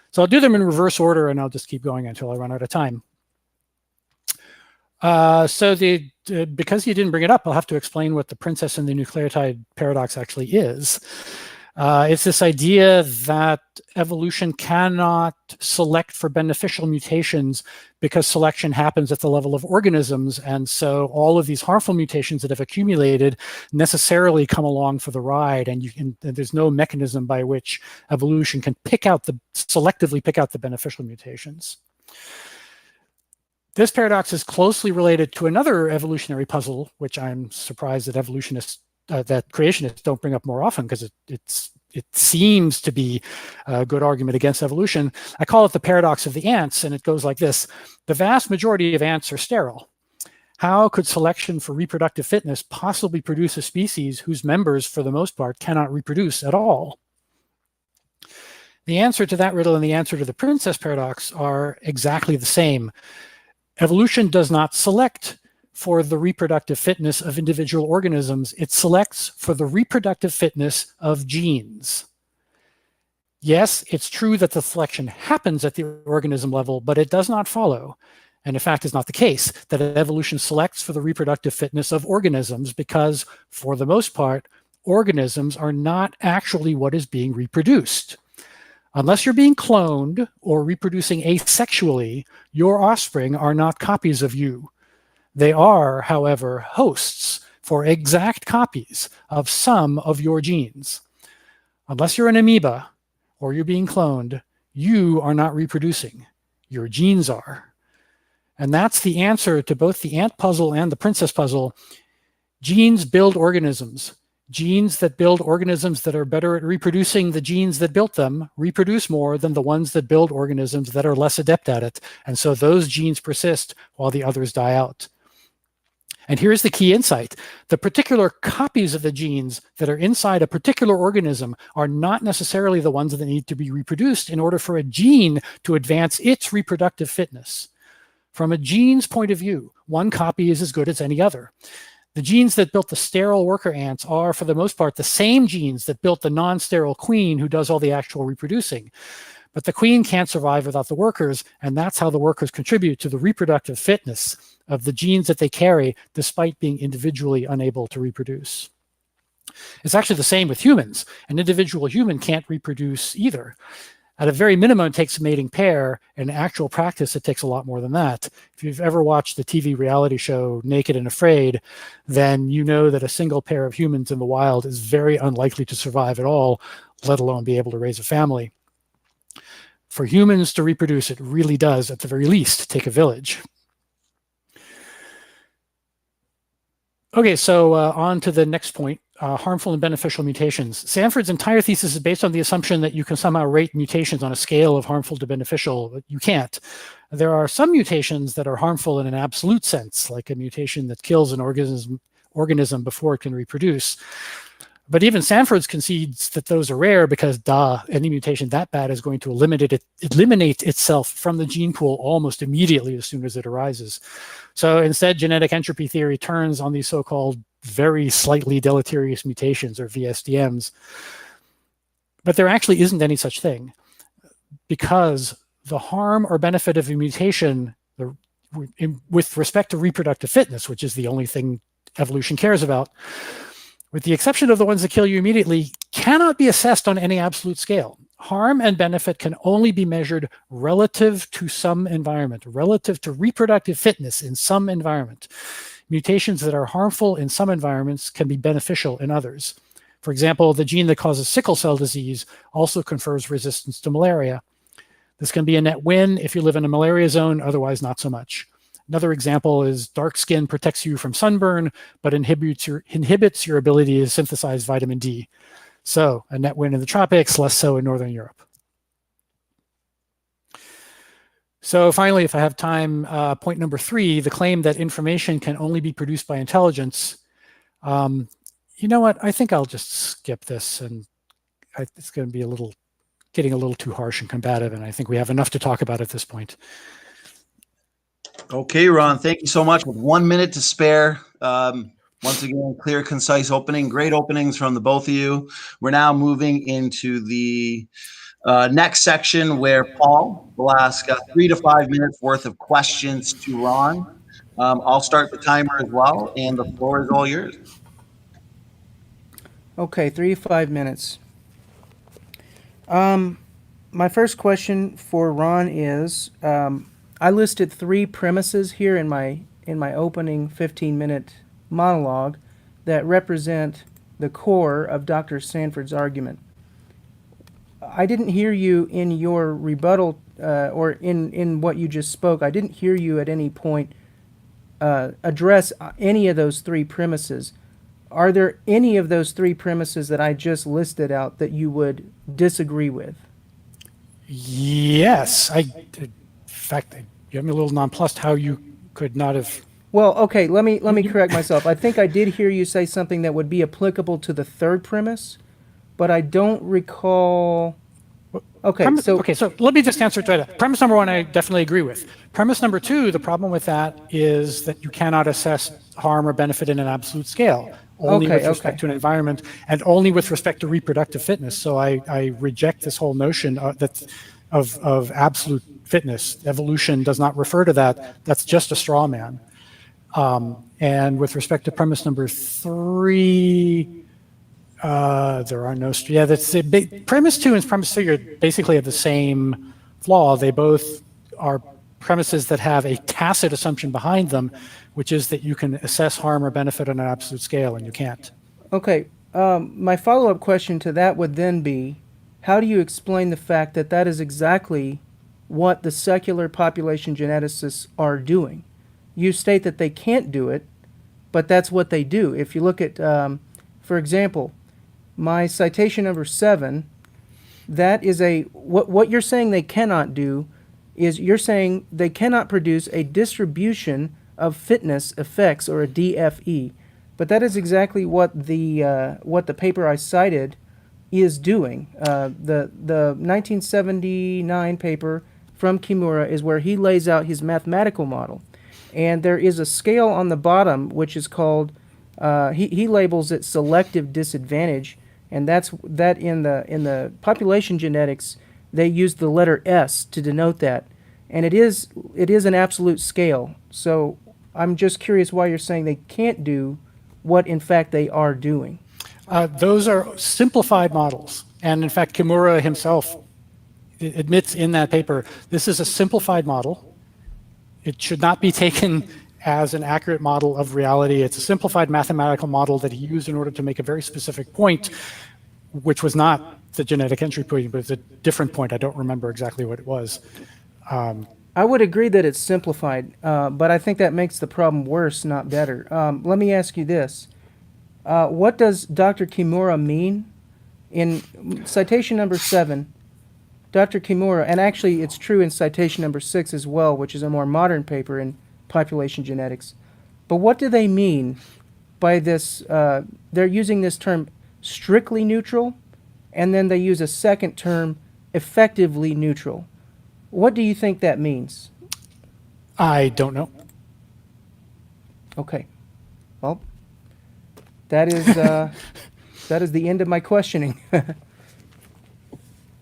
C: So I'll do them in reverse order, and I'll just keep going until I run out of time. Because you didn't bring it up, I'll have to explain what the princess and the nucleotide paradox actually is. It's this idea that evolution cannot select for beneficial mutations because selection happens at the level of organisms. And so all of these harmful mutations that have accumulated necessarily come along for the ride. And there's no mechanism by which evolution can selectively pick out the beneficial mutations. This paradox is closely related to another evolutionary puzzle, which I'm surprised that that creationists don't bring up more often, because it seems to be a good argument against evolution. I call it the paradox of the ants, and it goes like this. The vast majority of ants are sterile. How could selection for reproductive fitness possibly produce a species whose members, for the most part, cannot reproduce at all? The answer to that riddle and the answer to the princess paradox are exactly the same. Evolution does not select for the reproductive fitness of individual organisms. It selects for the reproductive fitness of genes. Yes, it's true that the selection happens at the organism level, but it does not follow, and in fact is not the case, that evolution selects for the reproductive fitness of organisms because, for the most part, organisms are not actually what is being reproduced. Unless you're being cloned or reproducing asexually, your offspring are not copies of you. They are, however, hosts for exact copies of some of your genes. Unless you're an amoeba or you're being cloned, you are not reproducing. Your genes are. And that's the answer to both the ant puzzle and the princess puzzle. Genes build organisms. Genes that build organisms that are better at reproducing the genes that built them reproduce more than the ones that build organisms that are less adept at it. And so those genes persist while the others die out. And here's the key insight. The particular copies of the genes that are inside a particular organism are not necessarily the ones that need to be reproduced in order for a gene to advance its reproductive fitness. From a gene's point of view, one copy is as good as any other. The genes that built the sterile worker ants are, for the most part, the same genes that built the non-sterile queen who does all the actual reproducing. But the queen can't survive without the workers, and that's how the workers contribute to the reproductive fitness of the genes that they carry, despite being individually unable to reproduce. It's actually the same with humans. An individual human can't reproduce either. At a very minimum, it takes a mating pair. In actual practice, it takes a lot more than that. If you've ever watched the TV reality show Naked and Afraid, then you know that a single pair of humans in the wild is very unlikely to survive at all, let alone be able to raise a family. For humans to reproduce, it really does, at the very least, take a village. Okay, so on to the next point, harmful and beneficial mutations. Sanford's entire thesis is based on the assumption that you can somehow rate mutations on a scale of harmful to beneficial, but you can't. There are some mutations that are harmful in an absolute sense, like a mutation that kills an organism before it can reproduce. But even Sanford's concedes that those are rare because, any mutation that bad is going to eliminate itself from the gene pool almost immediately as soon as it arises. So instead, genetic entropy theory turns on these so-called very slightly deleterious mutations, or VSDMs. But there actually isn't any such thing, because the harm or benefit of a mutation with respect to reproductive fitness, which is the only thing evolution cares about, with the exception of the ones that kill you immediately, cannot be assessed on any absolute scale. Harm and benefit can only be measured relative to some environment, relative to reproductive fitness in some environment. Mutations that are harmful in some environments can be beneficial in others. For example, the gene that causes sickle cell disease also confers resistance to malaria. This can be a net win if you live in a malaria zone, otherwise not so much. Another example is dark skin protects you from sunburn, but inhibits your ability to synthesize vitamin D. So a net win in the tropics, less so in Northern Europe. So finally, if I have time, point number 3, the claim that information can only be produced by intelligence. You know what? I think I'll just skip this, and it's going to be getting a little too harsh and combative, and I think we have enough to talk about at this point.
B: Okay, Ron, thank you so much. With 1 minute to spare, once again, clear, concise opening. Great openings from the both of you. We're now moving into the next section where Paul will ask 3 to 5 minutes worth of questions to Ron. I'll start the timer as well, and the floor is all yours.
D: Okay, 3 to 5 minutes. My first question for Ron is, I listed 3 premises here in my opening 15-minute monologue that represent the core of Dr. Sanford's argument. I didn't hear you in your rebuttal or in what you just spoke. I didn't hear you at any point address any of those 3 premises. Are there any of those 3 premises that I just listed out that you would disagree with?
C: Yes. In fact, you have me a little nonplussed how you could not have.
D: Well, okay, let me correct myself. I think I did hear you say something that would be applicable to the 3rd premise, but I don't recall. Okay,
C: so let me just answer it right. Premise number 1, I definitely agree with. Premise number 2, the problem with that is that you cannot assess harm or benefit in an absolute scale, only with respect to an environment and only with respect to reproductive fitness. So I reject this whole notion of absolute fitness. Evolution does not refer to that. That's just a straw man. And with respect to premise number 3, there are no. Yeah, that's premise 2 and premise 3 are basically have the same flaw. They both are premises that have a tacit assumption behind them, which is that you can assess harm or benefit on an absolute scale, and you can't.
D: Okay. My follow-up question to that would then be, how do you explain the fact that that is exactly what the secular population geneticists are doing? You state that they can't do it, but that's what they do. If you look at, for example, my citation number 7, that is what you're saying they cannot do is you're saying they cannot produce a distribution of fitness effects, or a DFE. But that is exactly what the paper I cited is doing. The 1979 paper from Kimura is where he lays out his mathematical model, and there is a scale on the bottom which is called he labels it selective disadvantage, and that in the population genetics they use the letter S to denote that, and it is an absolute scale. So I'm just curious why you're saying they can't do what in fact they are doing.
C: Those are simplified models. And in fact, Kimura himself admits in that paper, this is a simplified model. It should not be taken as an accurate model of reality. It's a simplified mathematical model that he used in order to make a very specific point, which was not the genetic entry point, but it's a different point. I don't remember exactly what it was.
D: I would agree that it's simplified, but I think that makes the problem worse, not better. Let me ask you this. What does Dr. Kimura mean? In citation number 7, Dr. Kimura, and actually it's true in citation number 6 as well, which is a more modern paper in population genetics. But what do they mean by this? They're using this term strictly neutral, and then they use a second term, effectively neutral. What do you think that means?
C: I don't know.
D: Okay. Well, that is that is the end of my questioning.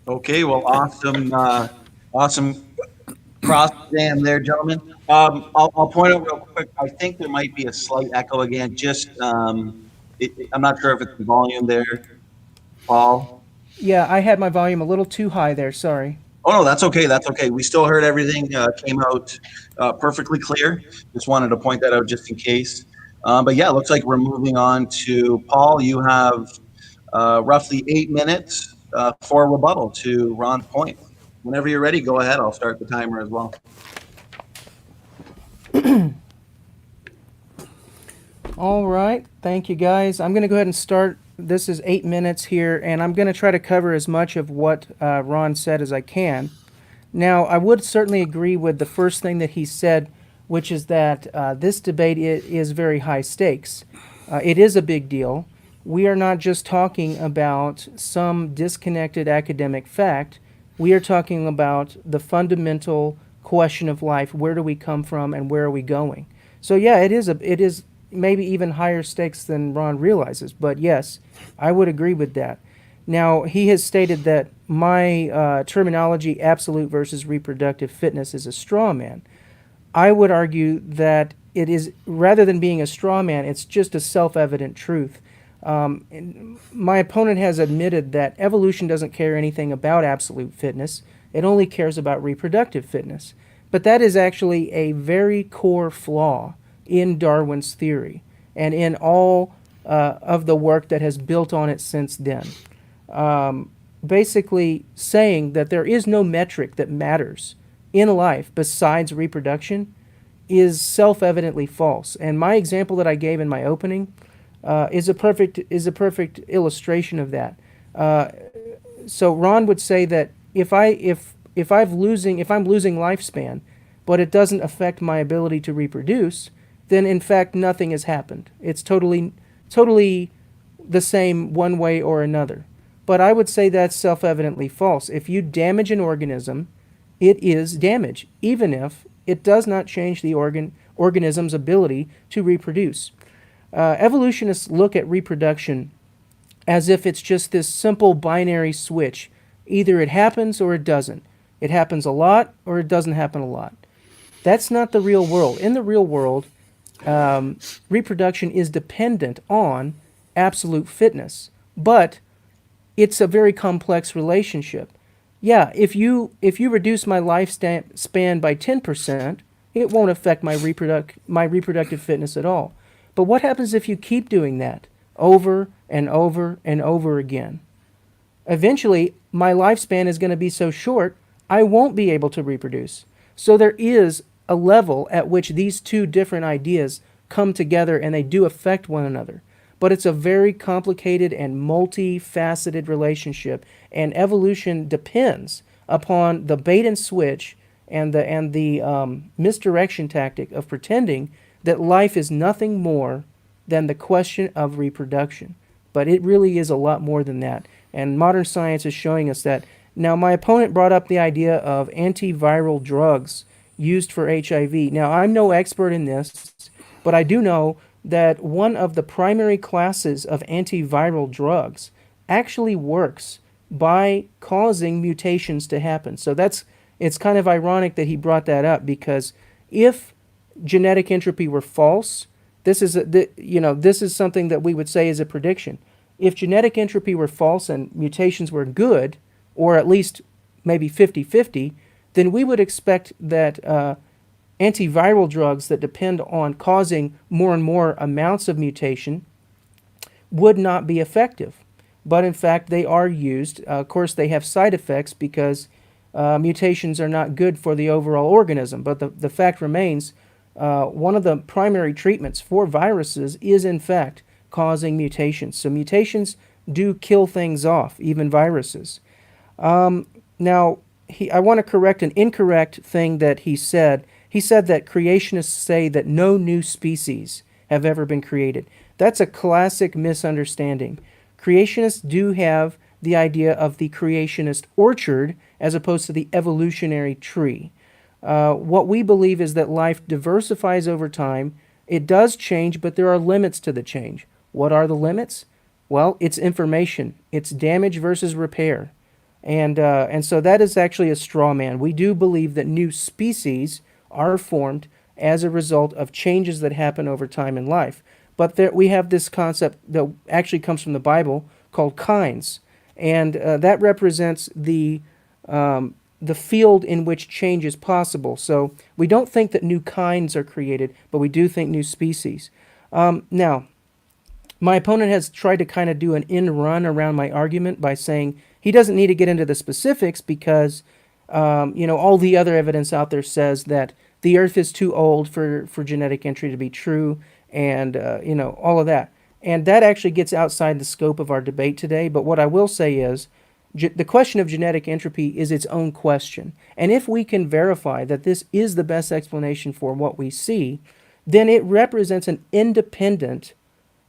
B: Okay, well, awesome cross exam there, gentlemen. I'll point out real quick. I think there might be a slight echo again. Just I'm not sure if it's the volume there, Paul.
D: Yeah, I had my volume a little too high there. Sorry.
B: Oh no, that's okay. That's okay. We still heard everything. Came out perfectly clear. Just wanted to point that out just in case. But yeah, it looks like we're moving on to Paul. You have roughly 8 minutes for rebuttal to Ron's point. Whenever you're ready, go ahead. I'll start the timer as well.
D: All right. Thank you, guys. I'm going to go ahead and start. This is 8 minutes here, and I'm going to try to cover as much of what Ron said as I can. Now, I would certainly agree with the first thing that he said, which is that this debate is very high stakes. It is a big deal. We are not just talking about some disconnected academic fact. We are talking about the fundamental question of life. Where do we come from and where are we going? So yeah, it is maybe even higher stakes than Ron realizes. But yes, I would agree with that. Now, he has stated that my terminology, absolute versus reproductive fitness, is a straw man. I would argue that it is, rather than being a straw man, it's just a self-evident truth. My opponent has admitted that evolution doesn't care anything about absolute fitness. It only cares about reproductive fitness. But that is actually a very core flaw in Darwin's theory and in all of the work that has built on it since then. Basically saying that there is no metric that matters in life besides reproduction is self-evidently false. And my example that I gave in my opening is a perfect illustration of that. So Ron would say that if I'm losing lifespan, but it doesn't affect my ability to reproduce, then in fact nothing has happened. It's totally the same one way or another. But I would say that's self-evidently false. If you damage an organism, it is damage, even if it does not change the organism's ability to reproduce. Evolutionists look at reproduction as if it's just this simple binary switch. Either it happens or it doesn't. It happens a lot or it doesn't happen a lot. That's not the real world. In the real world, reproduction is dependent on absolute fitness, but it's a very complex relationship. Yeah, if you reduce my lifespan by 10%, it won't affect my reproductive fitness at all. But what happens if you keep doing that over and over and over again? Eventually, my lifespan is going to be so short, I won't be able to reproduce. So there is a level at which these two different ideas come together and they do affect one another. But it's a very complicated and multifaceted relationship, and evolution depends upon the bait and switch and the misdirection tactic of pretending that life is nothing more than the question of reproduction. But it really is a lot more than that. And modern science is showing us that. Now, my opponent brought up the idea of antiviral drugs used for HIV. Now, I'm no expert in this, but I do know that one of the primary classes of antiviral drugs actually works by causing mutations to happen. So it's kind of ironic that he brought that up, because if genetic entropy were false, this is something that we would say is a prediction. If genetic entropy were false and mutations were good, or at least maybe 50-50, then we would expect that antiviral drugs that depend on causing more and more amounts of mutation would not be effective. But in fact, they are used. Of course, they have side effects because mutations are not good for the overall organism. But the fact remains, one of the primary treatments for viruses is in fact causing mutations. So mutations do kill things off, even viruses. Now, I want to correct an incorrect thing that he said. He said that creationists say that no new species have ever been created. That's a classic misunderstanding. Creationists do have the idea of the creationist orchard as opposed to the evolutionary tree. What we believe is that life diversifies over time. It does change, but there are limits to the change. What are the limits? Well, it's information. It's damage versus repair. And so that is actually a straw man. We do believe that new species are formed as a result of changes that happen over time in life. But we have this concept that actually comes from the Bible called kinds. And that represents the field in which change is possible. So we don't think that new kinds are created, but we do think new species. Now, my opponent has tried to kind of do an end run around my argument by saying he doesn't need to get into the specifics because, all the other evidence out there says that the Earth is too old for genetic entry to be true, and, all of that. And that actually gets outside the scope of our debate today. But what I will say is the question of genetic entropy is its own question. And if we can verify that this is the best explanation for what we see, then it represents an independent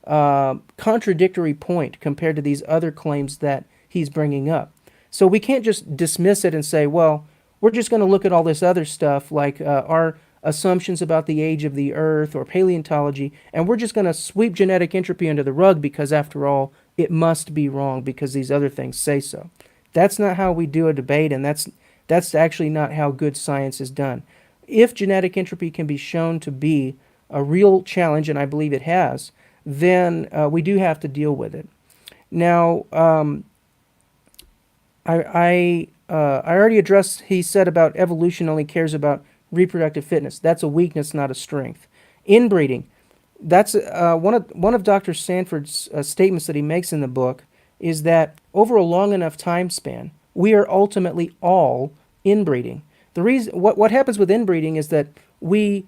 D: contradictory point compared to these other claims that he's bringing up. So we can't just dismiss it and say, well, we're just going to look at all this other stuff like our assumptions about the age of the Earth or paleontology, and we're just going to sweep genetic entropy under the rug because, after all, it must be wrong because these other things say so. That's not how we do a debate, and that's actually not how good science is done. If genetic entropy can be shown to be a real challenge, and I believe it has, then we do have to deal with it. Now, I already addressed, he said about evolution only cares about reproductive fitness. That's a weakness, not a strength. Inbreeding, that's one of Dr. Sanford's statements that he makes in the book is that over a long enough time span, we are ultimately all inbreeding. The reason what happens with inbreeding is that we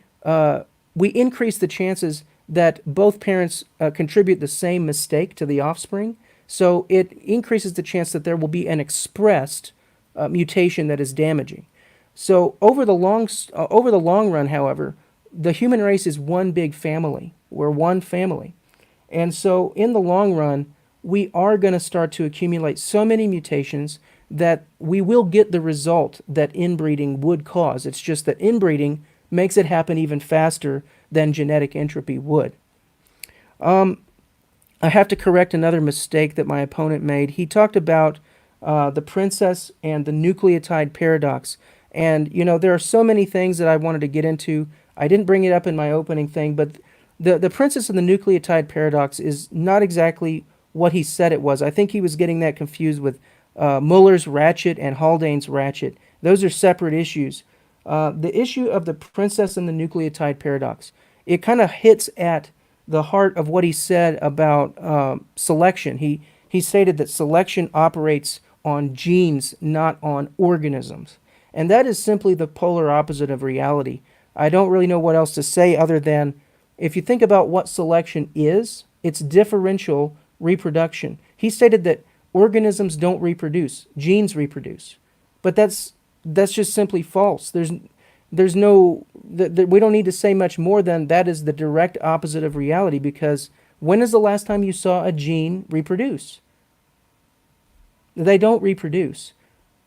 D: increase the chances that both parents contribute the same mistake to the offspring. So it increases the chance that there will be an expressed mutation that is damaging. So over the long run, however, the human race is one big family. We're one family. And so in the long run, we are going to start to accumulate so many mutations that we will get the result that inbreeding would cause. It's just that inbreeding makes it happen even faster than genetic entropy would. I have to correct another mistake that my opponent made. He talked about the princess and the nucleotide paradox. And, there are so many things that I wanted to get into. I didn't bring it up in my opening thing, but the princess and the nucleotide paradox is not exactly what he said it was. I think he was getting that confused with Muller's ratchet and Haldane's ratchet. Those are separate issues. The issue of the princess and the nucleotide paradox, it kind of hits at the heart of what he said about selection. He stated that selection operates on genes, not on organisms. And that is simply the polar opposite of reality. I don't really know what else to say other than if you think about what selection is, it's differential reproduction. He stated that organisms don't reproduce, genes reproduce. But that's just simply false. there's no, we don't need to say much more than that is the direct opposite of reality, because when is the last time you saw a gene reproduce? They don't reproduce.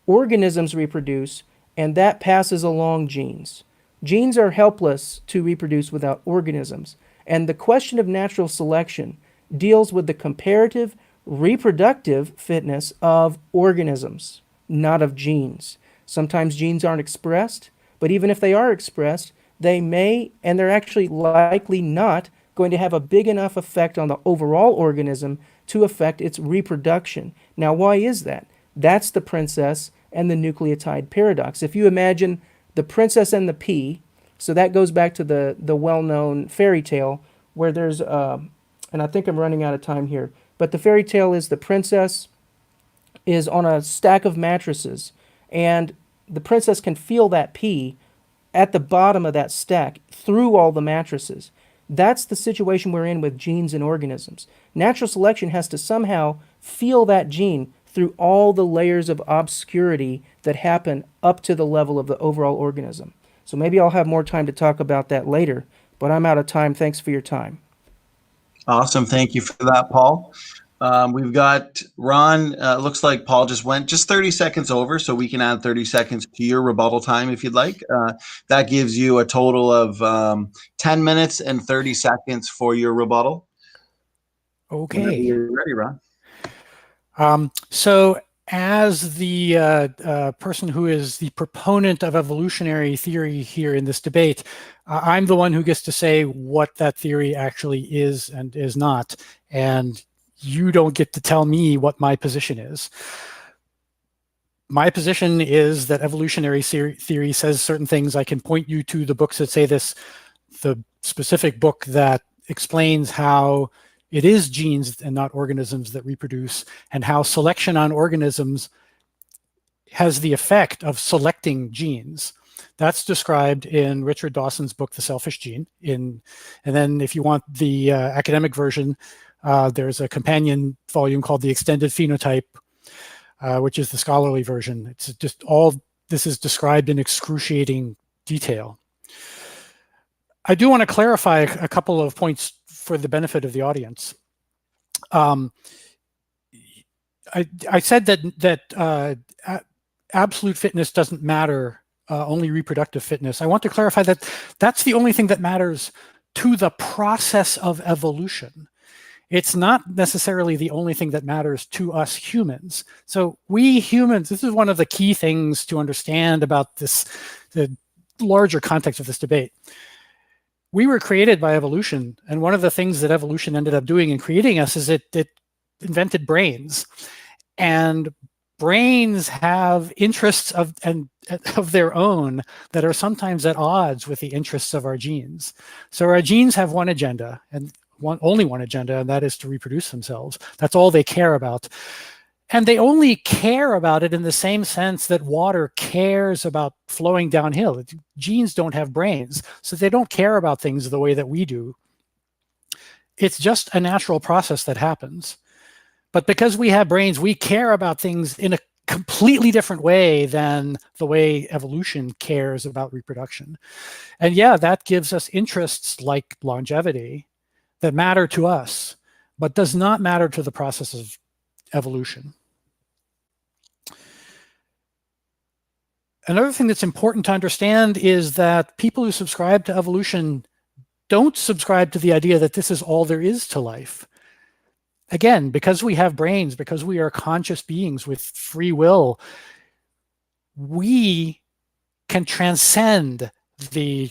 D: Organisms reproduce, and that passes along genes. Genes are helpless to reproduce without organisms. And the question of natural selection deals with the comparative reproductive fitness of organisms, not of genes. Sometimes genes aren't expressed, but even if they are expressed, they may, and they're actually likely not, going to have a big enough effect on the overall organism to affect its reproduction. Now, why is that? That's the princess and the nucleotide paradox. If you imagine the princess and the pea, so that goes back to the well-known fairy tale where there's, and I think I'm running out of time here, but the fairy tale is the princess is on a stack of mattresses, and the princess can feel that pea at the bottom of that stack through all the mattresses. That's the situation we're in with genes and organisms. Natural selection has to somehow feel that gene through all the layers of obscurity that happen up to the level of the overall organism. So maybe I'll have more time to talk about that later, but I'm out of time. Thanks for your time.
B: Awesome. Thank you for that, Paul. We've got Ron. Looks like Paul just went just 30 seconds over, so we can add 30 seconds to your rebuttal time if you'd like. That gives you a total of 10 minutes and 30 seconds for your rebuttal.
C: Okay.
B: Whenever you're ready, Ron.
C: So as the person who is the proponent of evolutionary theory here in this debate, I'm the one who gets to say what that theory actually is and is not. And you don't get to tell me what my position is. My position is that evolutionary theory says certain things. I can point you to the books that say this, the specific book that explains how it is genes and not organisms that reproduce, and how selection on organisms has the effect of selecting genes. That's described in Richard Dawson's book, The Selfish Gene. And then if you want the academic version, there's a companion volume called The Extended Phenotype, which is the scholarly version. It's just all this is described in excruciating detail. I do want to clarify a couple of points for the benefit of the audience. I said that absolute fitness doesn't matter, only reproductive fitness. I want to clarify that that's the only thing that matters to the process of evolution. It's not necessarily the only thing that matters to us humans. So we humans, this is one of the key things to understand about this, the larger context of this debate. We were created by evolution, and one of the things that evolution ended up doing in creating us is it invented brains. And brains have interests of their own that are sometimes at odds with the interests of our genes. So our genes have one agenda, and only one agenda, and that is to reproduce themselves. That's all they care about. And they only care about it in the same sense that water cares about flowing downhill. Genes don't have brains, so they don't care about things the way that we do. It's just a natural process that happens. But because we have brains, we care about things in a completely different way than the way evolution cares about reproduction. And yeah, that gives us interests like longevity that matter to us, but does not matter to the process of evolution. Another thing that's important to understand is that people who subscribe to evolution don't subscribe to the idea that this is all there is to life. Again, because we have brains, because we are conscious beings with free will, we can transcend the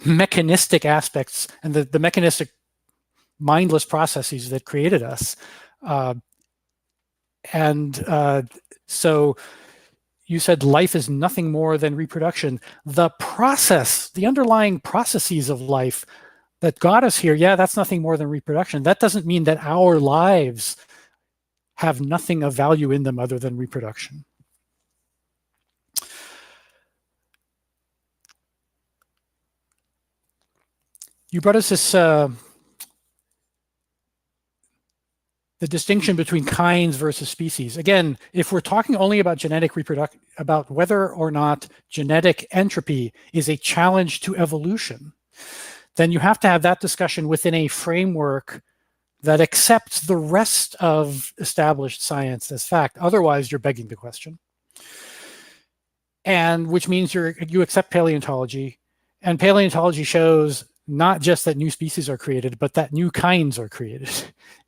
C: mechanistic aspects and the mechanistic mindless processes that created us. So you said life is nothing more than reproduction. The process, the underlying processes of life that got us here, yeah, that's nothing more than reproduction. That doesn't mean that our lives have nothing of value in them other than reproduction. You brought us this the distinction between kinds versus species. Again, if we're talking only about genetic reproduction, about whether or not genetic entropy is a challenge to evolution, then you have to have that discussion within a framework that accepts the rest of established science as fact. Otherwise, you're begging the question. And which means you accept paleontology, and paleontology shows not just that new species are created, but that new kinds are created,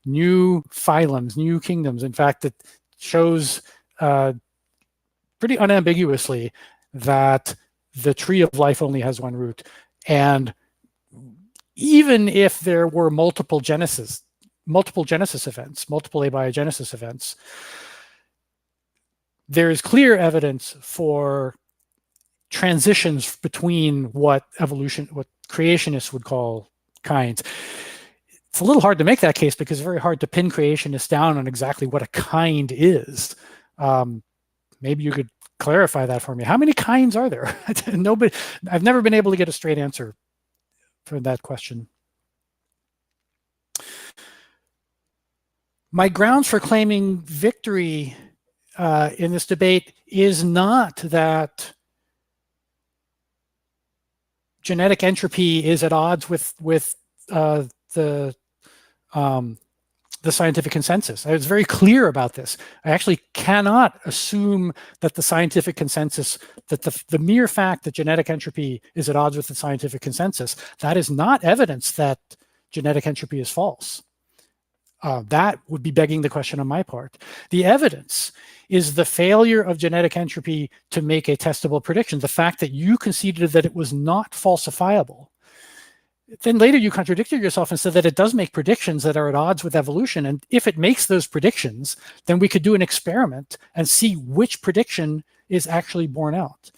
C: new phylums, new kingdoms. In fact, it shows pretty unambiguously that the tree of life only has one root. And even if there were multiple genesis events, multiple abiogenesis events, there is clear evidence for transitions between what creationists would call kinds. It's a little hard to make that case because it's very hard to pin creationists down on exactly what a kind is. Maybe you could clarify that for me. How many kinds are there? I've never been able to get a straight answer for that question. My grounds for claiming victory in this debate is not that genetic entropy is at odds with the scientific consensus. I was very clear about this. I actually cannot assume that the scientific consensus, that the mere fact that genetic entropy is at odds with the scientific consensus, that is not evidence that genetic entropy is false. That would be begging the question on my part. The evidence is the failure of genetic entropy to make a testable prediction, the fact that you conceded that it was not falsifiable. Then later you contradicted yourself and said that it does make predictions that are at odds with evolution. And if it makes those predictions, then we could do an experiment and see which prediction is actually borne out.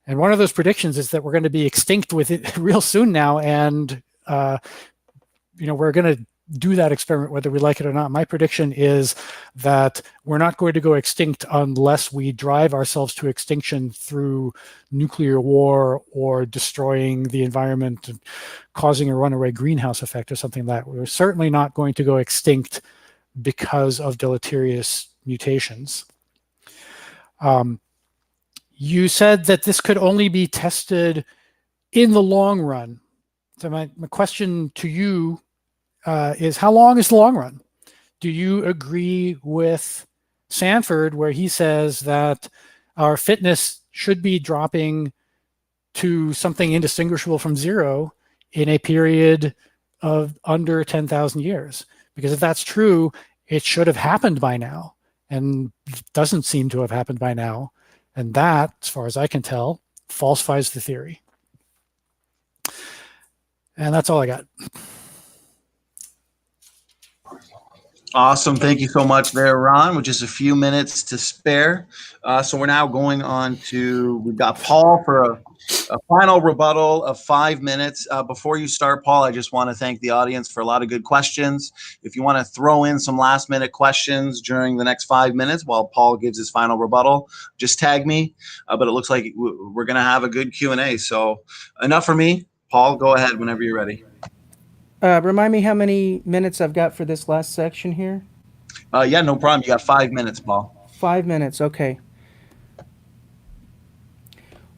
C: And one of those predictions is that we're going to be extinct with it real soon now. And we're going to do that experiment whether we like it or not. My prediction is that we're not going to go extinct unless we drive ourselves to extinction through nuclear war or destroying the environment and causing a runaway greenhouse effect or something like that. We're certainly not going to go extinct because of deleterious mutations. You said that this could only be tested in the long run. So my question to you is, how long is the long run? Do you agree with Sanford where he says that our fitness should be dropping to something indistinguishable from zero in a period of under 10,000 years? Because if that's true, it should have happened by now, and it doesn't seem to have happened by now. And that, as far as I can tell, falsifies the theory. And that's all I got.
B: Awesome. Thank you so much there, Ron, with just a few minutes to spare. So we're now going on to, we've got Paul for a final rebuttal of 5 minutes. Before you start, Paul, I just want to thank the audience for a lot of good questions. If you want to throw in some last minute questions during the next 5 minutes while Paul gives his final rebuttal, just tag me. But it looks like we're going to have a good Q&A. So enough for me. Paul, go ahead whenever you're ready.
D: Remind me how many minutes I've got for this last section here?
B: Yeah, no problem. You got 5 minutes, Paul.
D: 5 minutes, okay.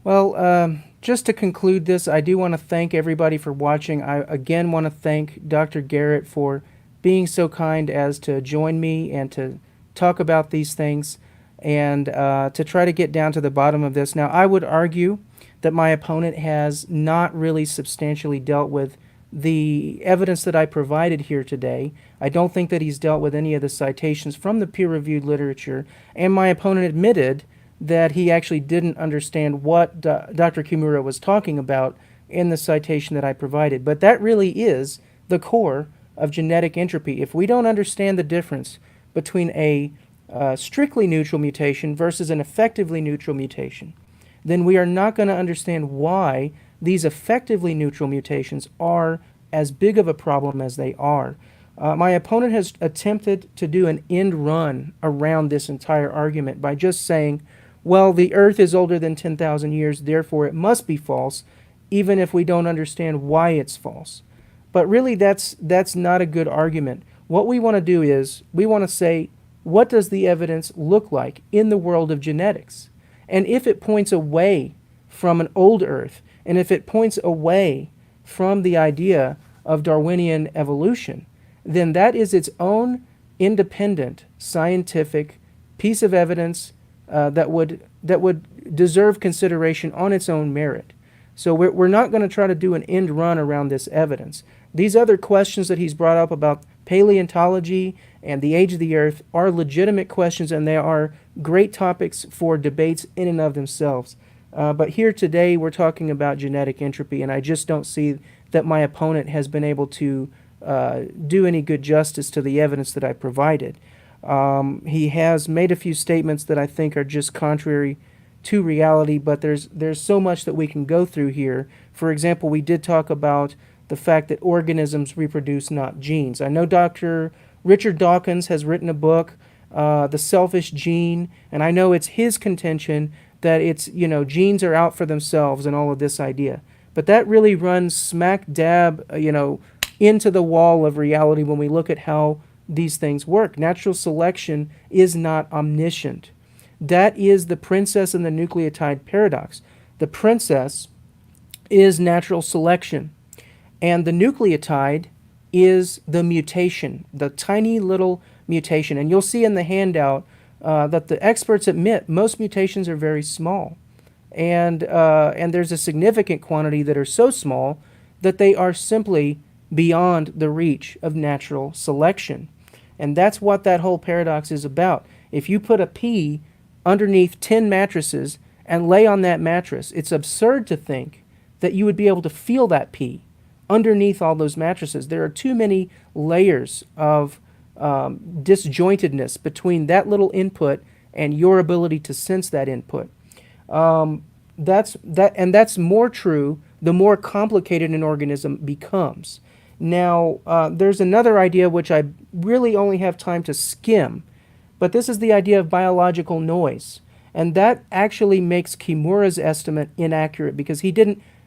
D: Well, just to conclude this, I do want to thank everybody for watching. I again want to thank Dr. Garret for being so kind as to join me and to talk about these things and to try to get down to the bottom of this. Now, I would argue that my opponent has not really substantially dealt with the evidence that I provided here today. I don't think that he's dealt with any of the citations from the peer-reviewed literature, and my opponent admitted that he actually didn't understand what Dr. Kimura was talking about in the citation that I provided. But that really is the core of genetic entropy. If we don't understand the difference between a strictly neutral mutation versus an effectively neutral mutation, then we are not going to understand why these effectively neutral mutations are as big of a problem as they are. My opponent has attempted to do an end run around this entire argument by just saying, well, the Earth is older than 10,000 years, therefore it must be false, even if we don't understand why it's false. But really, that's not a good argument. What we want to do is we want to say, what does the evidence look like in the world of genetics? And if it points away from an old Earth, and if it points away from the idea of Darwinian evolution, then that is its own independent scientific piece of evidence that would deserve consideration on its own merit. So we're not going to try to do an end run around this evidence. These other questions that he's brought up about paleontology and the age of the Earth are legitimate questions, and they are great topics for debates in and of themselves. But here today we're talking about genetic entropy, and I just don't see that my opponent has been able to do any good justice to the evidence that I provided. He has made a few statements that I think are just contrary to reality, but there's so much that we can go through here. For example, we did talk about the fact that organisms reproduce, not genes. I know Dr. Richard Dawkins has written a book, The Selfish Gene, and I know it's his contention that it's, genes are out for themselves and all of this idea. But that really runs smack dab, into the wall of reality when we look at how these things work. Natural selection is not omniscient. That is the princess and the nucleotide paradox. The princess is natural selection, and the nucleotide is the mutation, the tiny little mutation. And you'll see in the handout that the experts admit most mutations are very small. And there's a significant quantity that are so small that they are simply beyond the reach of natural selection. And that's what that whole paradox is about. If you put a pea underneath 10 mattresses and lay on that mattress, it's absurd to think that you would be able to feel that pea underneath all those mattresses. There are too many layers of disjointedness between that little input and your ability to sense that input. That's more true the more complicated an organism becomes. Now, there's another idea which I really only have time to skim, but this is the idea of biological noise. And that actually makes Kimura's estimate inaccurate, because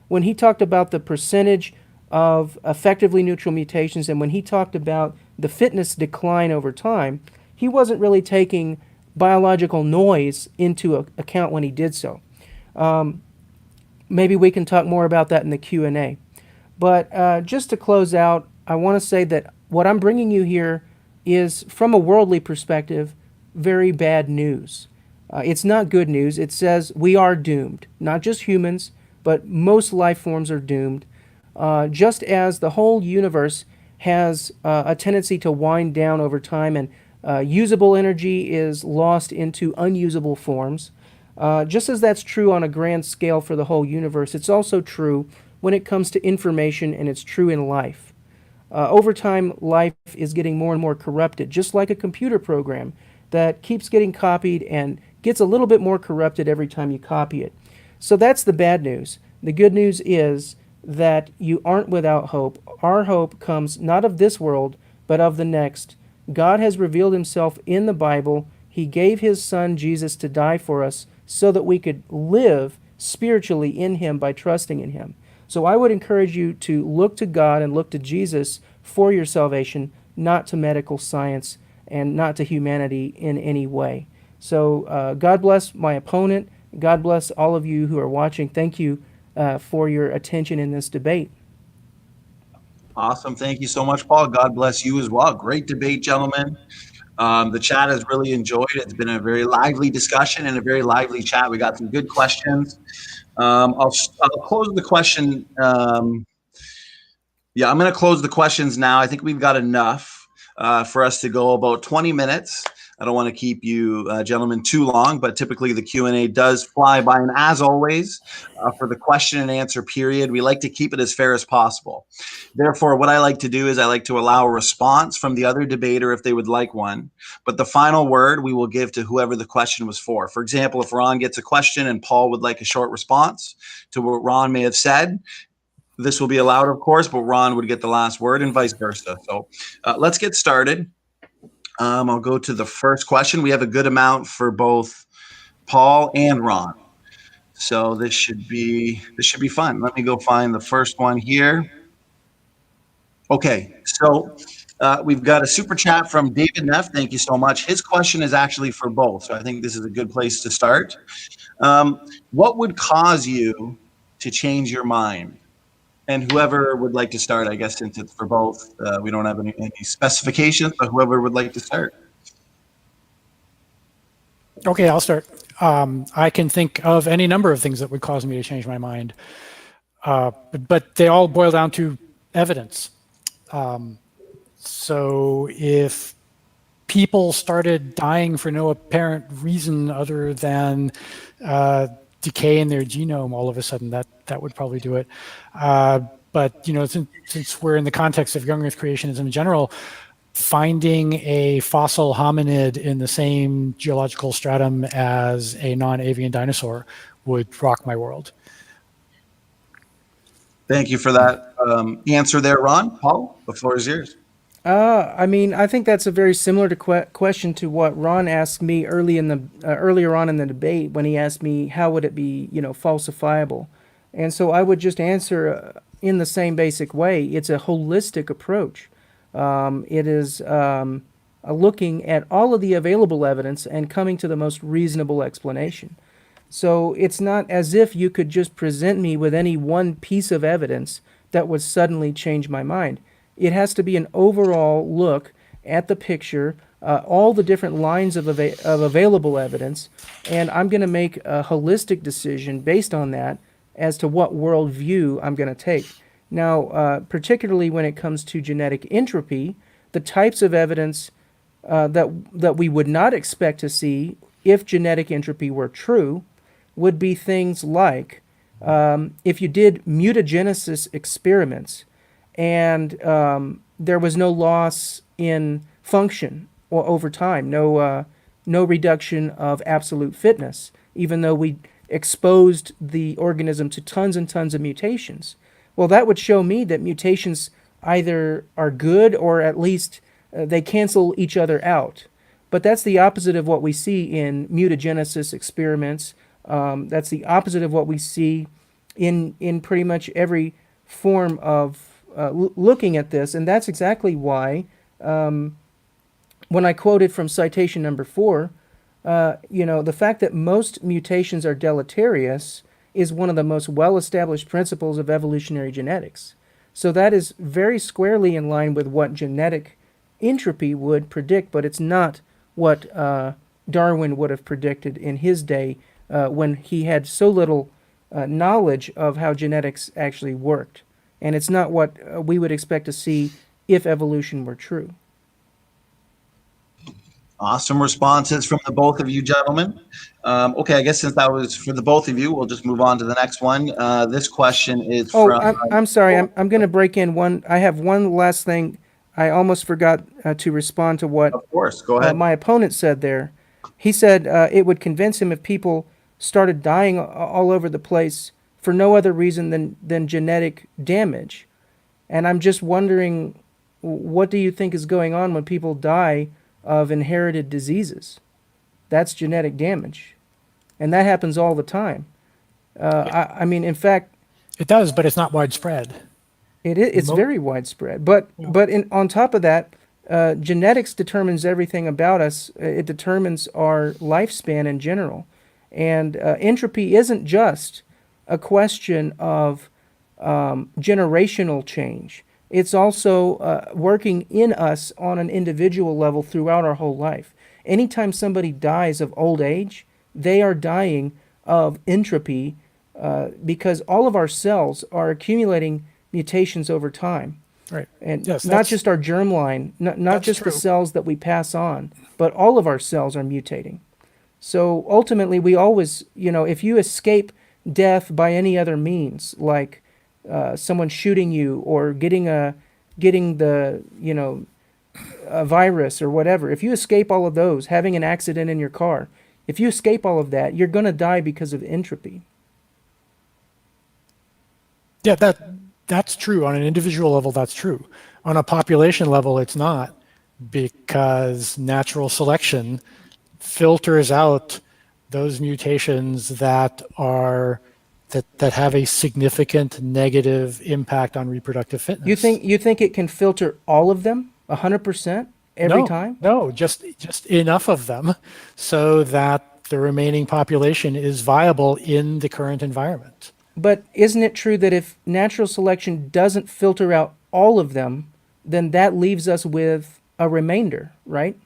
D: when he talked about the percentage of effectively neutral mutations and when he talked about the fitness decline over time, he wasn't really taking biological noise into account when he did so. Maybe we can talk more about that in the Q&A. But just to close out, I want to say that what I'm bringing you here is, from a worldly perspective, very bad news. It's not good news. It says we are doomed. Not just humans, but most life forms are doomed. Just as the whole universe has a tendency to wind down over time, and usable energy is lost into unusable forms, just as that's true on a grand scale for the whole universe, it's also true when it comes to information, and it's true in life. Over time, life is getting more and more corrupted, just like a computer program that keeps getting copied and gets a little bit more corrupted every time you copy it. So that's the bad news. The good news is that you aren't without hope. Our hope comes not of this world, but of the next. God has revealed himself in the Bible. He gave his son Jesus to die for us so that we could live spiritually in him by trusting in him. So I would encourage you to look to God and look to Jesus for your salvation, not to medical science and not to humanity in any way. So God bless my opponent. God bless all of you who are watching. Thank you for your attention in this debate.
B: Awesome. Thank you so much, Paul. God bless you as well. Great debate, gentlemen. The chat has really enjoyed it. It's been a very lively discussion and a very lively chat. We got some good questions. I'll close the question. I'm going to close the questions now. I think we've got enough for us to go about 20 minutes. I don't want to keep you gentlemen too long, but typically the Q&A does fly by. And as always, for the question and answer period, we like to keep it as fair as possible. Therefore, what I like to do is I like to allow a response from the other debater if they would like one. But the final word we will give to whoever the question was for. For example, if Ron gets a question and Paul would like a short response to what Ron may have said, this will be allowed, of course, but Ron would get the last word and vice versa. So let's get started. I'll go to the first question. We have a good amount for both Paul and Ron. So this should be fun. Let me go find the first one here. Okay, so We've got a super chat from David Neff. Thank you so much. His question is actually for both, so I think this is a good place to start. What would cause you to change your mind? And whoever would like to start, I guess, since it's for both, we don't have any specifications, but whoever would like to start.
C: Okay, I'll start. I can think of any number of things that would cause me to change my mind, but they all boil down to evidence. So if people started dying for no apparent reason other than decay in their genome all of a sudden, that would probably do it. But since we're in the context of young Earth creationism in general, finding a fossil hominid in the same geological stratum as a non-avian dinosaur would rock my world.
B: Thank you for that answer there, Ron. Paul, the floor is yours.
D: I think that's a very similar question to what Ron asked me earlier on in the debate when he asked me how would it be, falsifiable. And so I would just answer in the same basic way. It's a holistic approach. It is looking at all of the available evidence and coming to the most reasonable explanation. So it's not as if you could just present me with any one piece of evidence that would suddenly change my mind. It has to be an overall look at the picture, all the different lines of available evidence, and I'm going to make a holistic decision based on that as to what worldview I'm going to take. Now, particularly when it comes to genetic entropy, the types of evidence that we would not expect to see if genetic entropy were true would be things like if you did mutagenesis experiments and there was no loss in function or over time, no reduction of absolute fitness, even though we exposed the organism to tons and tons of mutations. Well, that would show me that mutations either are good or at least they cancel each other out. But that's the opposite of what we see in mutagenesis experiments. That's the opposite of what we see in pretty much every form of looking at this. And that's exactly why when I quoted from citation number 4, the fact that most mutations are deleterious is one of the most well-established principles of evolutionary genetics. So that is very squarely in line with what genetic entropy would predict, but it's not what Darwin would have predicted in his day when he had so little knowledge of how genetics actually worked. And it's not what we would expect to see if evolution were true.
B: Awesome responses from the both of you gentlemen. Okay, I guess since that was for the both of you, we'll just move on to the next one. This question is from...
D: I'm sorry. I'm going to break in one. I have one last thing. I almost forgot to respond to what
B: Of course, go ahead.
D: my opponent said there. He said it would convince him if people started dying all over the place for no other reason than genetic damage. And I'm just wondering, what do you think is going on when people die of inherited diseases? That's genetic damage. And that happens all the time. In fact...
C: It does, but it's not widespread.
D: It's very widespread. But on top of that, genetics determines everything about us. It determines our lifespan in general. And entropy isn't just a question of generational change. It's also working in us on an individual level throughout our whole life. Anytime somebody dies of old age, they are dying of entropy because all of our cells are accumulating mutations over time.
C: Right.
D: And
C: yes,
D: not just our germline, not just
C: true.
D: the cells that we pass on, but all of our cells are mutating. So ultimately, we always, if you escape death by any other means, like someone shooting you or getting a virus or whatever, if you escape all of those, having an accident in your car, if you escape all of that, you're going to die because of entropy.
C: Yeah, that's true. On an individual level, that's true. On a population level, it's not, because natural selection filters out those mutations that have a significant negative impact on reproductive fitness.
D: You think it can filter all of them? 100% every time?
C: No, just enough of them so that the remaining population is viable in the current environment.
D: But isn't it true that if natural selection doesn't filter out all of them, then that leaves us with a remainder, right?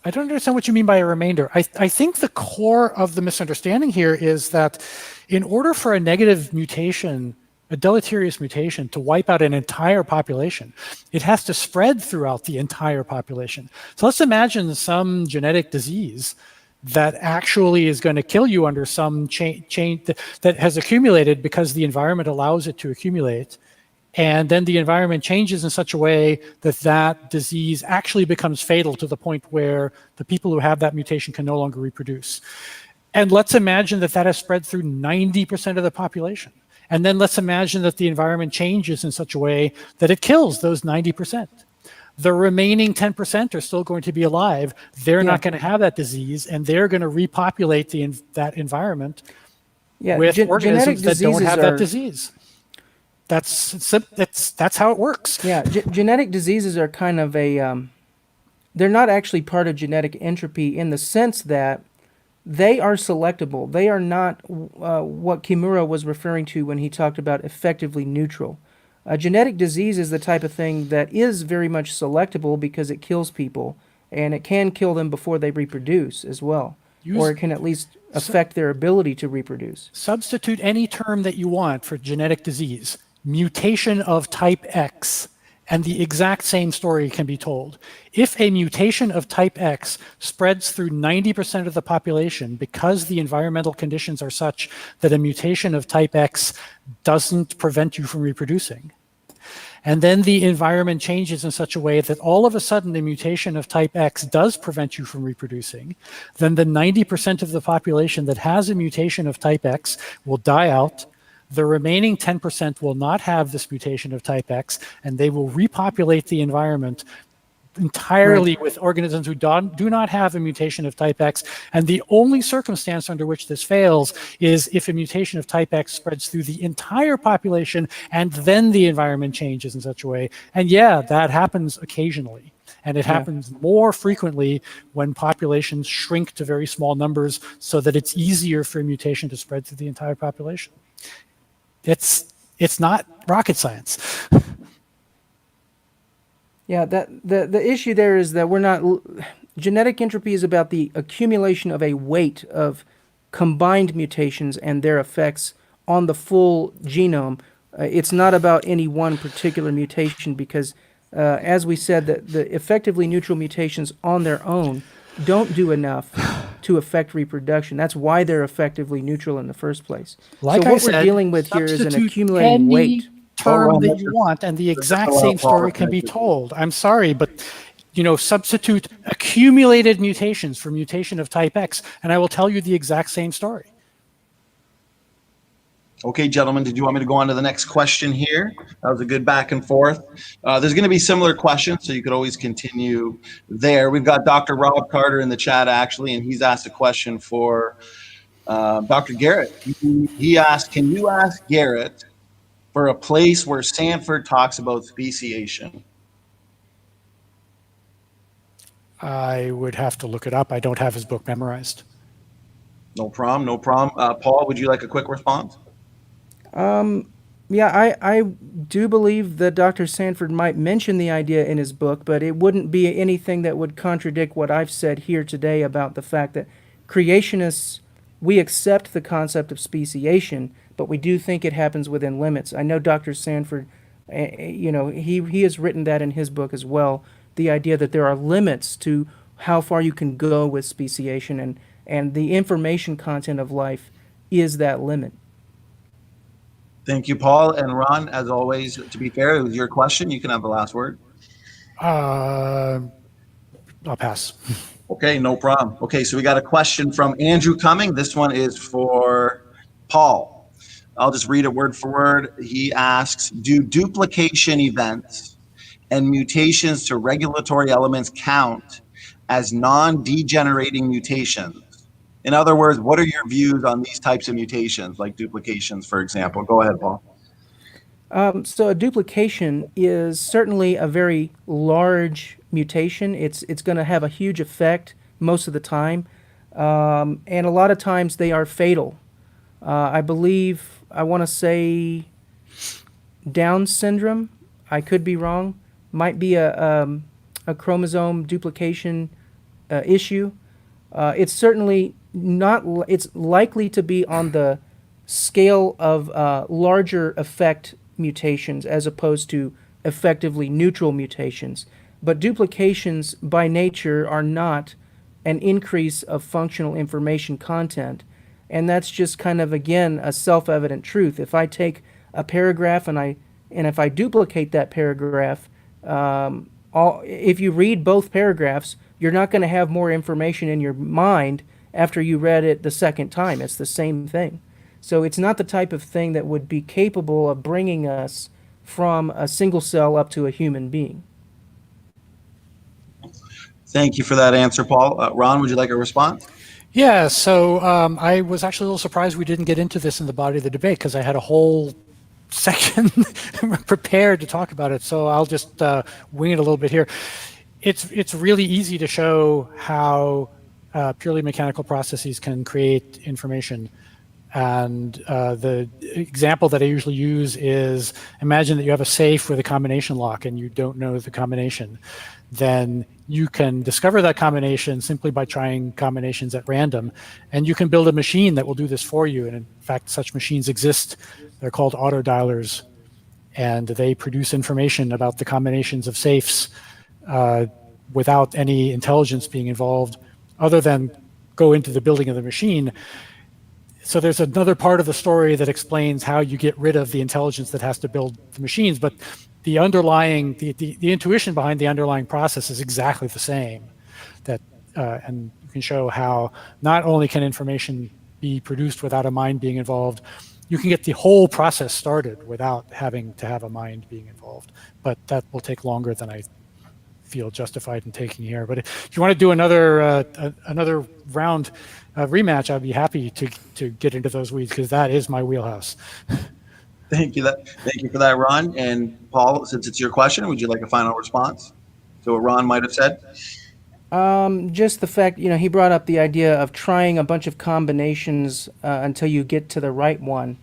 C: I don't understand what you mean by a remainder. I think the core of the misunderstanding here is that in order for a negative mutation, a deleterious mutation, to wipe out an entire population, it has to spread throughout the entire population. So let's imagine some genetic disease that actually is going to kill you under some chain that has accumulated because the environment allows it to accumulate. And then the environment changes in such a way that that disease actually becomes fatal to the point where the people who have that mutation can no longer reproduce. And let's imagine that that has spread through 90% of the population. And then let's imagine that the environment changes in such a way that it kills those 90%. The remaining 10% are still going to be alive. They're not going to have that disease, and they're going to repopulate that environment with organisms that don't have that disease. That's how it works.
D: Yeah, genetic diseases are kind of they're not actually part of genetic entropy in the sense that they are selectable. They are not what Kimura was referring to when he talked about effectively neutral. A genetic disease is the type of thing that is very much selectable because it kills people, and it can kill them before they reproduce as well, or it can at least affect their ability to reproduce.
C: Substitute any term that you want for genetic disease. Mutation of type X, and the exact same story can be told. If a mutation of type X spreads through 90% of the population because the environmental conditions are such that a mutation of type X doesn't prevent you from reproducing, and then the environment changes in such a way that all of a sudden the mutation of type X does prevent you from reproducing, then the 90% of the population that has a mutation of type X will die out. The remaining 10% will not have this mutation of type X, and they will repopulate the environment entirely with organisms who do not have a mutation of type X. And the only circumstance under which this fails is if a mutation of type X spreads through the entire population, and then the environment changes in such a way. And yeah, that happens occasionally. And it happens more frequently when populations shrink to very small numbers so that it's easier for a mutation to spread through the entire population. It's not rocket science.
D: Yeah, the issue there is that we're not. Genetic entropy is about the accumulation of a weight of combined mutations and their effects on the full genome. It's not about any one particular mutation because, as we said, the effectively neutral mutations on their own don't do enough to affect reproduction. That's why they're effectively neutral in the first place.
C: Like
D: so what we're dealing with here is an accumulating weight.
C: Term that you want, and the exact same story can be told. I'm sorry, but substitute accumulated mutations for mutation of type X, and I will tell you the exact same story.
B: Okay, gentlemen, did you want me to go on to the next question here? That was a good back and forth. There's going to be similar questions, so you could always continue there. We've got Dr. Rob Carter in the chat, actually, and he's asked a question for Dr. Garret. He asked, can you ask Garret for a place where Sanford talks about speciation?
C: I would have to look it up. I don't have his book memorized.
B: No problem, no problem. Paul, would you like a quick response?
D: Yeah, I do believe that Dr. Sanford might mention the idea in his book, but it wouldn't be anything that would contradict what I've said here today about the fact that creationists, we accept the concept of speciation, but we do think it happens within limits. I know Dr. Sanford, he has written that in his book as well, the idea that there are limits to how far you can go with speciation, and the information content of life is that limit.
B: Thank you, Paul. And Ron, as always, to be fair, it was your question. You can have the last word.
C: I'll pass.
B: Okay, no problem. Okay, so we got a question from Andrew Cumming. This one is for Paul. I'll just read it word for word. He asks, do duplication events and mutations to regulatory elements count as non-degenerating mutations? In other words, what are your views on these types of mutations, like duplications, for example? Go ahead, Paul.
D: So a duplication is certainly a very large mutation. It's going to have a huge effect most of the time, and a lot of times they are fatal. I believe I want to say Down syndrome. I could be wrong. Might be a chromosome duplication issue. It's certainly not. It's likely to be on the scale of larger effect mutations as opposed to effectively neutral mutations. But duplications by nature are not an increase of functional information content. And that's just kind of, again, a self-evident truth. If I take a paragraph and if I duplicate that paragraph, if you read both paragraphs, you're not going to have more information in your mind after you read it the second time. It's the same thing. So it's not the type of thing that would be capable of bringing us from a single cell up to a human being.
B: Thank you for that answer, Paul. Ron, would you like a response?
C: Yeah, so I was actually a little surprised we didn't get into this in the body of the debate because I had a whole section prepared to talk about it. So I'll just wing it a little bit here. It's really easy to show how purely mechanical processes can create information. And the example that I usually use is, imagine that you have a safe with a combination lock and you don't know the combination. Then you can discover that combination simply by trying combinations at random. And you can build a machine that will do this for you. And in fact, such machines exist. They're called autodialers. And they produce information about the combinations of safes without any intelligence being involved, other than go into the building of the machine. So there's another part of the story that explains how you get rid of the intelligence that has to build the machines, but the underlying, the intuition behind the underlying process is exactly the same. And you can show how not only can information be produced without a mind being involved, you can get the whole process started without having to have a mind being involved. But that will take longer than I feel justified in taking here. But if you want to do another round rematch, I'd be happy to get into those weeds because that is my wheelhouse.
B: Thank you for that, Ron. And Paul, since it's your question, would you like a final response to what Ron might have said?
D: Just the fact, he brought up the idea of trying a bunch of combinations until you get to the right one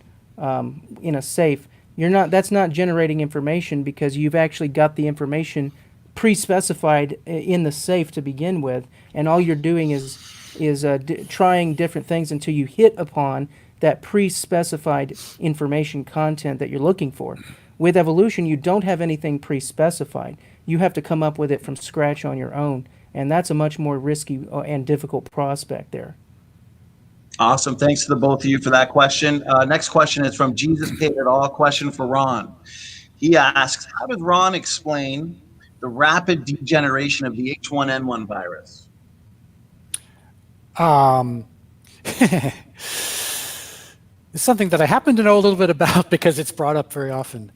D: in a safe. That's not generating information because you've actually got the information pre-specified in the safe to begin with, and all you're doing is trying different things until you hit upon that pre-specified information content that you're looking for. With evolution, you don't have anything pre-specified. You have to come up with it from scratch on your own, and that's a much more risky and difficult prospect there.
B: Awesome. Thanks to the both of you for that question. Next question is from Jesus Paid It All. Question for Ron. He asks, how does Ron explain the rapid degeneration of the H1N1 virus?
C: It's something that I happen to know a little bit about because it's brought up very often.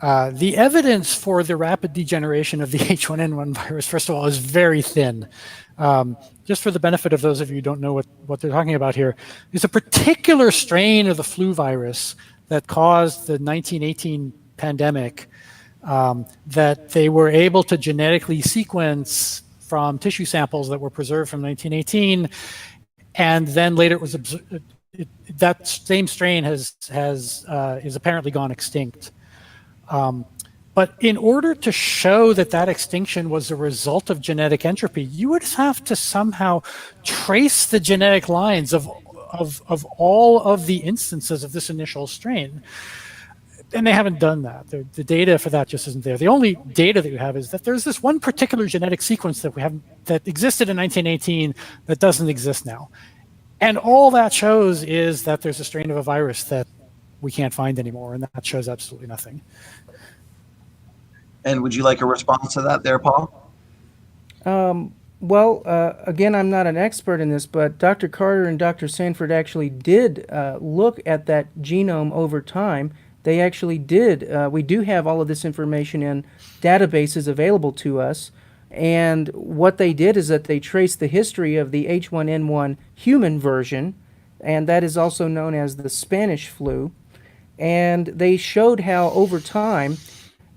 C: The evidence for the rapid degeneration of the H1N1 virus, first of all, is very thin. Just for the benefit of those of you who don't know what they're talking about here, there's a particular strain of the flu virus that caused the 1918 pandemic that they were able to genetically sequence from tissue samples that were preserved from 1918, and then later it was that same strain is apparently gone extinct. But in order to show that extinction was a result of genetic entropy, you would have to somehow trace the genetic lines of all of the instances of this initial strain. And they haven't done that. The data for that just isn't there. The only data that you have is that there's this one particular genetic sequence that existed in 1918 that doesn't exist now. And all that shows is that there's a strain of a virus that we can't find anymore, and that shows absolutely nothing.
B: And would you like a response to that there, Paul?
D: Again, I'm not an expert in this, but Dr. Carter and Dr. Sanford actually did look at that genome over time. They actually did. We do have all of this information in databases available to us. And what they did is that they traced the history of the H1N1 human version, and that is also known as the Spanish flu. And they showed how over time,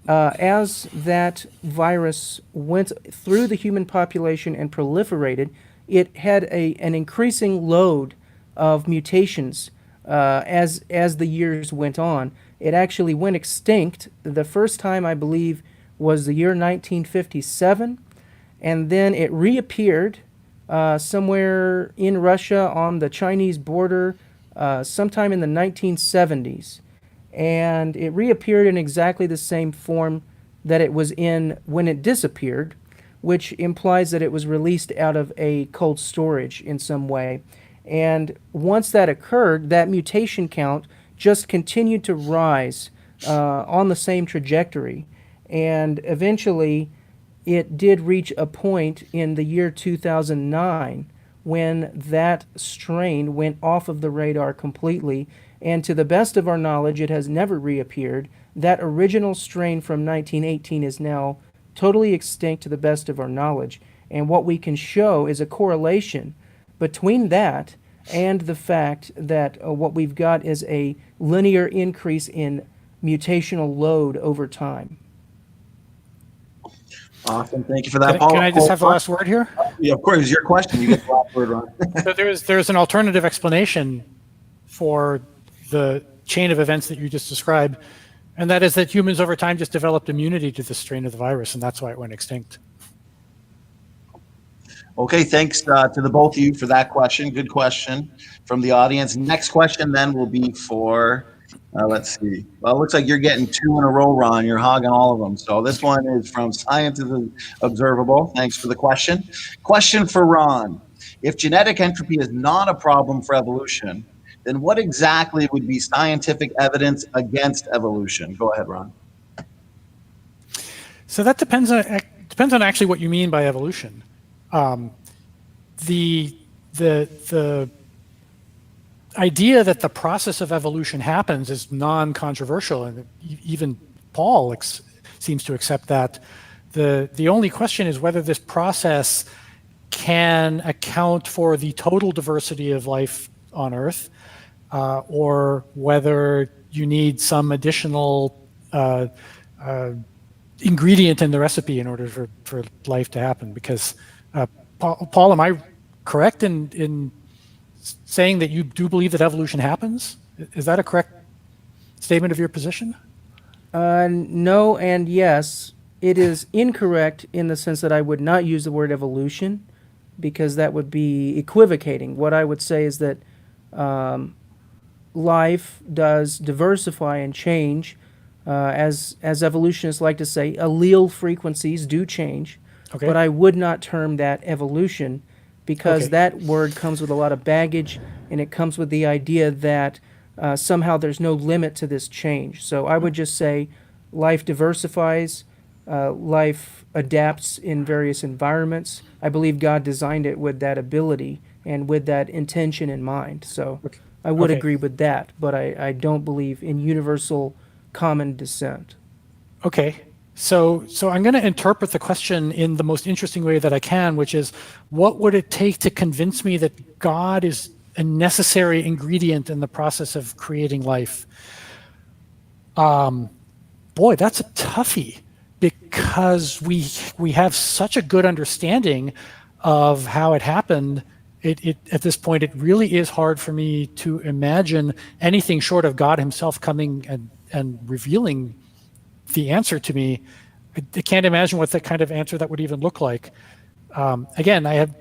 D: as that virus went through the human population and proliferated, it had an increasing load of mutations as the years went on. It actually went extinct. The first time, I believe, was the year 1957, and then it reappeared somewhere in Russia on the Chinese border sometime in the 1970s. And it reappeared in exactly the same form that it was in when it disappeared, which implies that it was released out of a cold storage in some way. And once that occurred, that mutation count just continued to rise on the same trajectory. And eventually, it did reach a point in the year 2009 when that strain went off of the radar completely. And to the best of our knowledge, it has never reappeared. That original strain from 1918 is now totally extinct to the best of our knowledge. And what we can show is a correlation between that and the fact that what we've got is a linear increase in mutational load over time.
B: Awesome. Thank you for that, Paul.
C: Can I just have the last word here?
B: Yeah, of course. It's your question. You get the last word, Ron.
C: So there's an alternative explanation for the chain of events that you just described, and that is that humans over time just developed immunity to this strain of the virus, and that's why it went extinct.
B: Okay, thanks to the both of you for that question. Good question from the audience. Next question then will be for, let's see. Well, it looks like you're getting two in a row, Ron. You're hogging all of them. So this one is from Science is Observable. Thanks for the question. Question for Ron. If genetic entropy is not a problem for evolution, then what exactly would be scientific evidence against evolution? Go ahead, Ron.
C: So that depends on actually what you mean by evolution. The idea that the process of evolution happens is non-controversial, and even Paul seems to accept that. The only question is whether this process can account for the total diversity of life on Earth, or whether you need some additional ingredient in the recipe in order for life to happen. Because Paul, am I correct in saying that you do believe that evolution happens? Is that a correct statement of your position?
D: No and yes. It is incorrect in the sense that I would not use the word evolution, because that would be equivocating. What I would say is that life does diversify and change. As evolutionists like to say, allele frequencies do change. Okay. But I would not term that evolution, because that word comes with a lot of baggage, and it comes with the idea that somehow there's no limit to this change. So I would just say life diversifies, life adapts in various environments. I believe God designed it with that ability and with that intention in mind. So I would agree with that, but I don't believe in universal common descent.
C: Okay. So I'm going to interpret the question in the most interesting way that I can, which is, what would it take to convince me that God is a necessary ingredient in the process of creating life? Boy, that's a toughie, because we have such a good understanding of how it happened. At this point, it really is hard for me to imagine anything short of God himself coming and revealing the answer to me. I can't imagine what that kind of answer that would even look like. Again, I have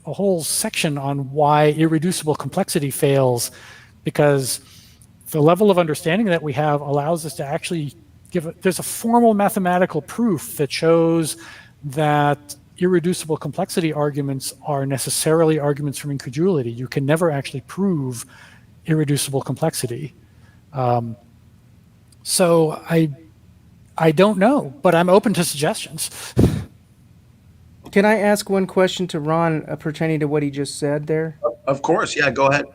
C: a whole section on why irreducible complexity fails, because the level of understanding that we have allows us to actually there's a formal mathematical proof that shows that irreducible complexity arguments are necessarily arguments from incredulity. You can never actually prove irreducible complexity. So I don't know, but I'm open to suggestions.
D: Can I ask one question to Ron pertaining to what he just said there?
B: Of course, yeah, go ahead.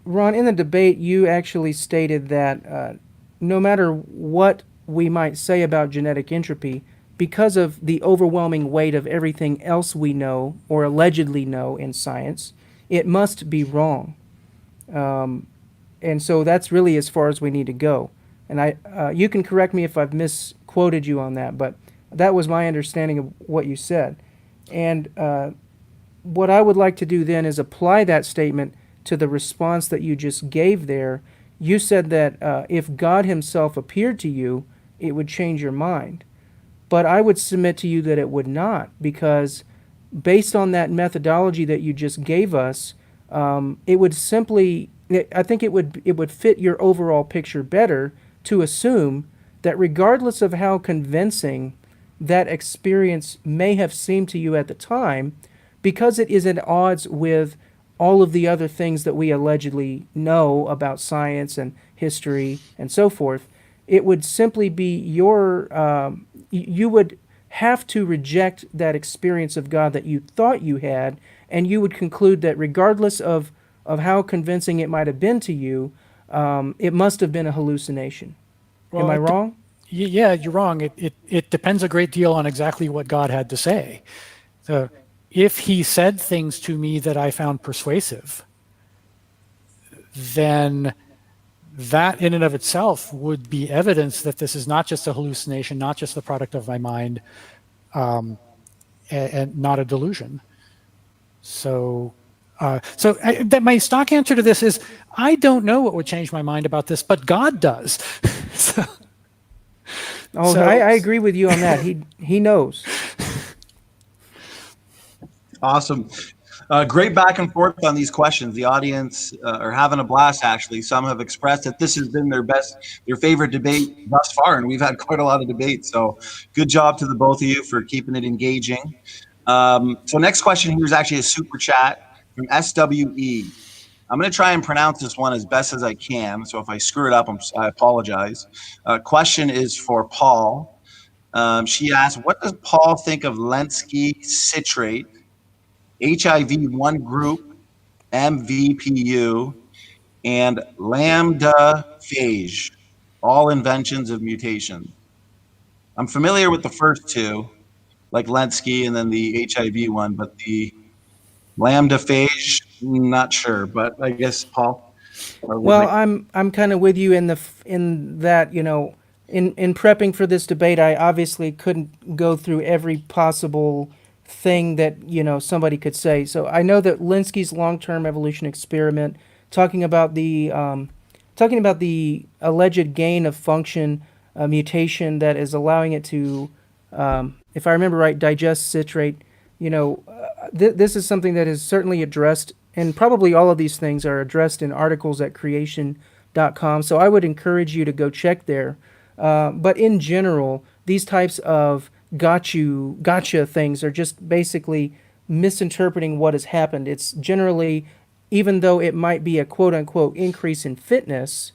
D: Ron, in the debate, you actually stated that no matter what we might say about genetic entropy, because of the overwhelming weight of everything else we know or allegedly know in science, it must be wrong. And so that's really as far as we need to go. And you can correct me if I've misquoted you on that, but that was my understanding of what you said. And what I would like to do then is apply that statement to the response that you just gave there. You said that if God himself appeared to you, it would change your mind. But I would submit to you that it would not, because based on that methodology that you just gave us, it would simply, I think it would fit your overall picture better to assume that regardless of how convincing that experience may have seemed to you at the time, because it is at odds with all of the other things that we allegedly know about science and history and so forth, it would simply be you would have to reject that experience of God that you thought you had, and you would conclude that regardless of how convincing it might have been to you, it must have been a hallucination.
C: Well,
D: Am I wrong?
C: Yeah, you're wrong. It depends a great deal on exactly what God had to say. So if he said things to me that I found persuasive, then that in and of itself would be evidence that this is not just a hallucination, not just the product of my mind, and not a delusion. So that my stock answer to this is, I don't know what would change my mind about this, but God does.
D: I agree with you on that. He knows.
B: Awesome. Great back and forth on these questions. The audience are having a blast, actually. Some have expressed that this has been their favorite debate thus far, and we've had quite a lot of debates. So good job to the both of you for keeping it engaging. So next question here is actually a super chat from SWE. I'm going to try and pronounce this one as best as I can. So if I screw it up, I apologize. Question is for Paul. She asked, what does Paul think of Lenski citrate, HIV-1 group, MVPU, and lambda phage, all inventions of mutation? I'm familiar with the first two, like Lenski and then the HIV one, but the lambda phage, not sure. But I guess Paul.
D: Well, I'm kind of with you in that, you know, in prepping for this debate, I obviously couldn't go through every possible thing that, you know, somebody could say. So I know that Lenski's long-term evolution experiment, talking about the alleged gain of function mutation that is allowing it to, if I remember right, digest citrate. You know, this is something that is certainly addressed, and probably all of these things are addressed in articles at creation.com. So I would encourage you to go check there. But in general, these types of gotcha things are just basically misinterpreting what has happened. It's generally, even though it might be a quote-unquote increase in fitness,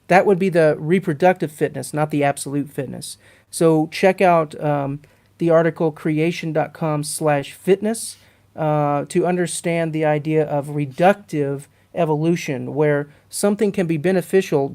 D: that would be the reproductive fitness, not the absolute fitness. So check out the article creation.com/fitness to understand the idea of reductive evolution, where something can be beneficial.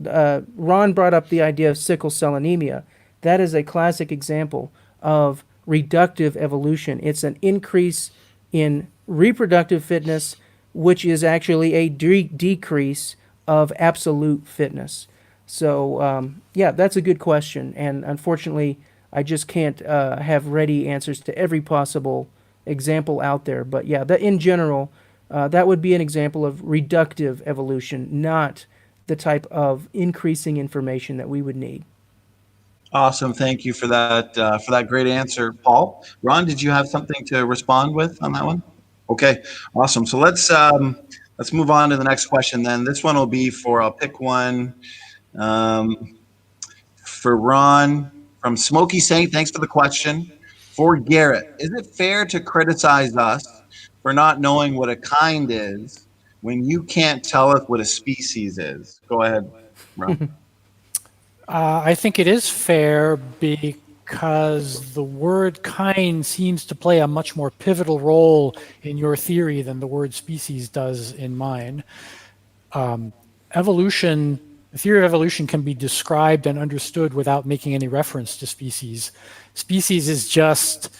D: Ron brought up the idea of sickle cell anemia. That is a classic example of reductive evolution. It's an increase in reproductive fitness, which is actually a decrease of absolute fitness. So, yeah, that's a good question. And unfortunately, I just can't have ready answers to every possible example out there. But yeah, in general, that would be an example of reductive evolution, not the type of increasing information that we would need.
B: Awesome. Thank you for that great answer, Paul. Ron, did you have something to respond with on that one? Okay, awesome. So let's move on to the next question then. This one will be I'll pick one for Ron from Smoky Saint. Thanks for the question. For Garret, is it fair to criticize us for not knowing what a kind is when you can't tell us what a species is? Go ahead, Ron.
C: I think it is fair because the word kind seems to play a much more pivotal role in your theory than the word species does in mine. Evolution, the theory of evolution can be described and understood without making any reference to species. Species is just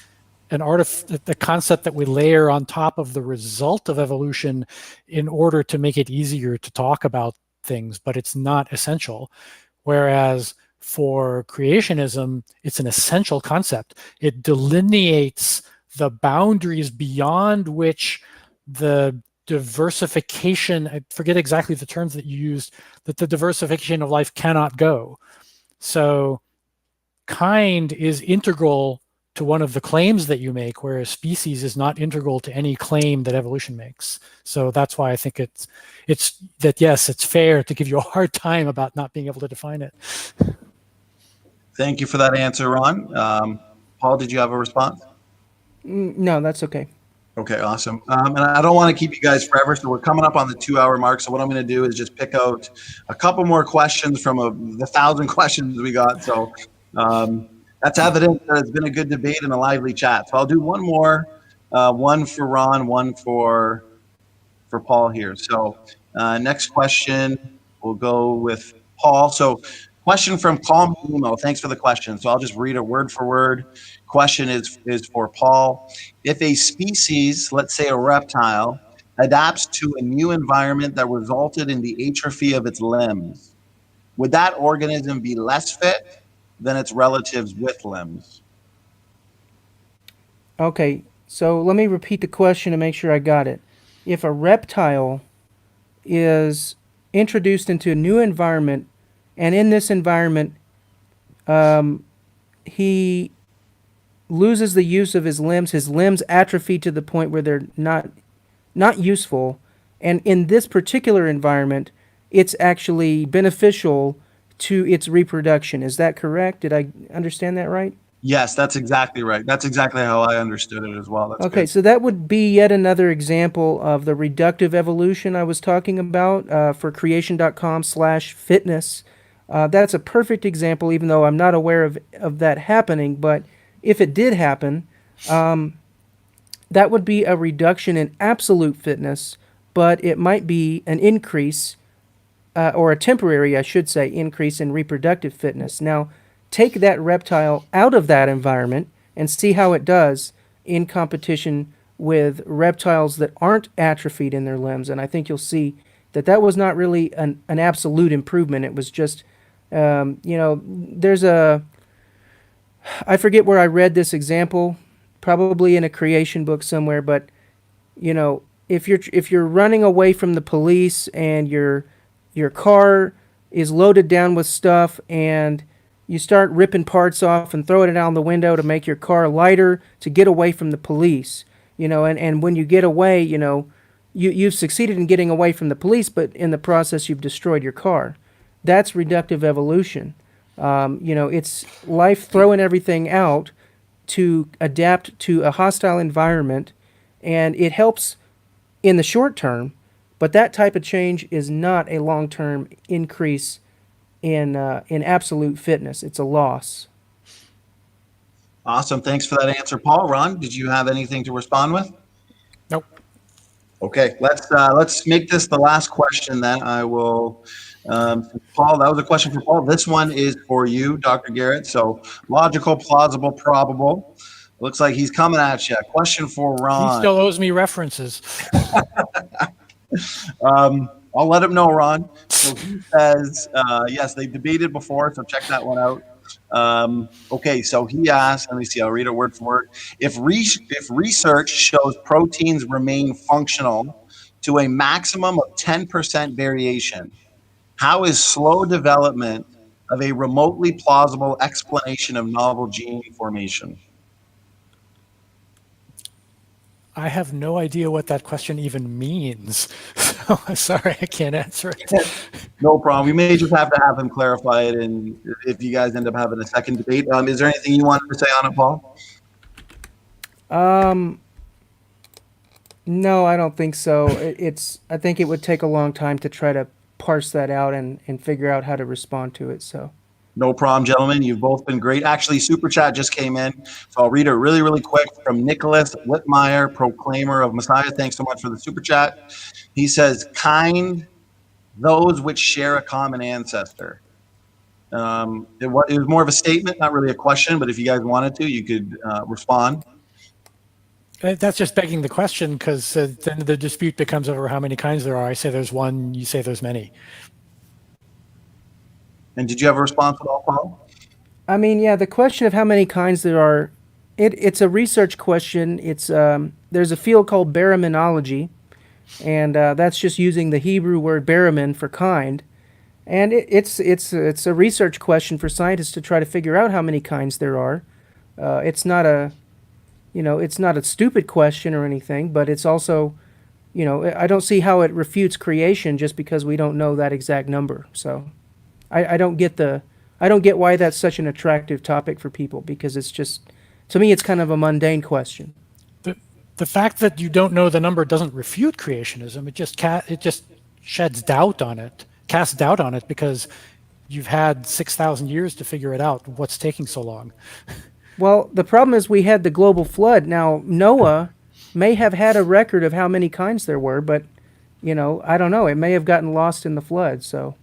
C: the concept that we layer on top of the result of evolution in order to make it easier to talk about things, but it's not essential. Whereas for creationism, it's an essential concept. It delineates the boundaries beyond which the diversification, I forget exactly the terms that you used, that the diversification of life cannot go. So kind is integral to one of the claims that you make, whereas species is not integral to any claim that evolution makes. So that's why I think it's that, yes, it's fair to give you a hard time about not being able to define it.
B: Thank you for that answer, Ron. Paul, did you have a response?
D: No, that's okay.
B: Okay, awesome. And I don't want to keep you guys forever, so we're coming up on the 2-hour mark. So what I'm going to do is just pick out a couple more questions from the 1,000 questions we got. So that's evidence that it's been a good debate and a lively chat. So I'll do one more, one for Ron, one for Paul here. So next question, we'll go with Paul. So question from Paul Nemo. Thanks for the question. So I'll just read it word for word. Question is for Paul. If a species, let's say a reptile, adapts to a new environment that resulted in the atrophy of its limbs, would that organism be less fit than its relatives with limbs?
D: Okay, so let me repeat the question to make sure I got it. If a reptile is introduced into a new environment, and in this environment, he loses the use of his limbs atrophy to the point where they're not useful, and in this particular environment, it's actually beneficial to its reproduction. Is that correct? Did I understand that right?
B: Yes, that's exactly right. That's exactly how I understood it as well. That's
D: okay,
B: good.
D: So that would be yet another example of the reductive evolution I was talking about for creation.com/fitness. That's a perfect example, even though I'm not aware of that happening. But if it did happen, that would be a reduction in absolute fitness, but it might be an increase, or a temporary, I should say, increase in reproductive fitness. Now, take that reptile out of that environment and see how it does in competition with reptiles that aren't atrophied in their limbs. And I think you'll see that that was not really an absolute improvement. It was just, there's I forget where I read this example, probably in a creation book somewhere, but, if you're running away from the police and your car is loaded down with stuff and you start ripping parts off and throwing it out the window to make your car lighter to get away from the police, and when you get away, you've succeeded in getting away from the police, but in the process you've destroyed your car. That's reductive evolution. It's life throwing everything out to adapt to a hostile environment, and it helps in the short term, but that type of change is not a long-term increase in absolute fitness. It's a loss.
B: Awesome. Thanks for that answer, Paul. Ron, did you have anything to respond with?
C: Nope.
B: Okay, let's make this the last question then. I will, Paul, that was a question for Paul. This one is for you, Dr. Garret. So logical, plausible, probable. Looks like he's coming at you. Question for Ron.
C: He still owes me references.
B: I'll let him know, Ron. So he says, yes, they've debated before, so check that one out. Okay, so he asked, let me see, I'll read it word for word. If research shows proteins remain functional to a maximum of 10% variation, how is slow development of a remotely plausible explanation of novel gene formation?
C: I have no idea what that question even means. So I'm sorry, I can't answer it.
B: No problem. We may just have to have him clarify it, and if you guys end up having a second debate. Is there anything you wanted to say on it, Paul?
D: No, I don't think so. I think it would take a long time to try to parse that out and figure out how to respond to it. So.
B: No problem, gentlemen. You've both been great. Actually, Super Chat just came in, so I'll read it really, really quick from Nicholas Whitmire, proclaimer of Messiah. Thanks so much for the Super Chat. He says, kind, those which share a common ancestor. It was more of a statement, not really a question, but if you guys wanted to, you could respond.
C: That's just begging the question, because then the dispute becomes over how many kinds there are. I say there's one, you say there's many.
B: And did you have a response at all, Paul?
D: I mean, yeah, the question of how many kinds there are, it's a research question. It's there's a field called baraminology, and that's just using the Hebrew word baramin for kind. And it's a research question for scientists to try to figure out how many kinds there are. It's not a, it's not a stupid question or anything, but it's also, I don't see how it refutes creation just because we don't know that exact number. So, I don't get why that's such an attractive topic for people, because it's just, to me, it's kind of a mundane question.
C: The fact that you don't know the number doesn't refute creationism. It just sheds doubt on it, casts doubt on it, because you've had 6,000 years to figure it out. What's taking so long?
D: Well, the problem is we had the global flood. Now, Noah may have had a record of how many kinds there were, but, I don't know. It may have gotten lost in the flood, so.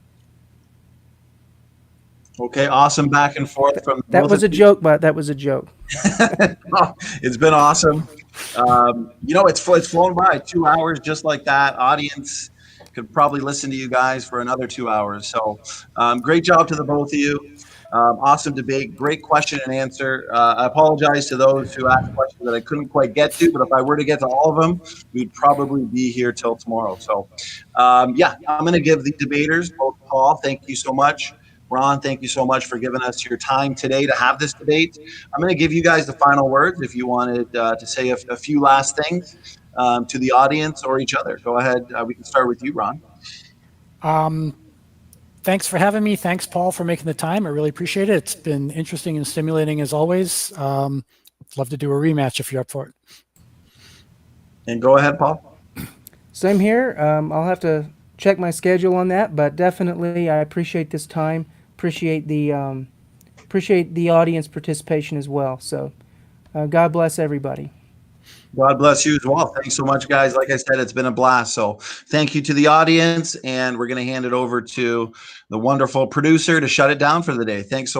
B: Okay, awesome back and forth from
D: that was a joke, but that was a joke.
B: It's been awesome. It's flown by 2 hours just like that. Audience could probably listen to you guys for another 2 hours. So great job to the both of you. Awesome debate. Great question and answer. I apologize to those who asked questions that I couldn't quite get to, but if I were to get to all of them, we'd probably be here till tomorrow. So I'm going to give the debaters, both Paul, thank you so much. Ron, thank you so much for giving us your time today to have this debate. I'm going to give you guys the final words if you wanted to say a few last things to the audience or each other. Go ahead. We can start with you, Ron.
C: Thanks for having me. Thanks, Paul, for making the time. I really appreciate it. It's been interesting and stimulating as always. Love to do a rematch if you're up for it. And
B: go ahead, Paul.
D: Same here. I'll have to check my schedule on that, but definitely I appreciate this time. Appreciate the audience participation as well. So God bless everybody.
B: God bless you as well. Thanks so much, guys. Like I said, it's been a blast. So thank you to the audience, and we're going to hand it over to the wonderful producer to shut it down for the day. Thanks so much.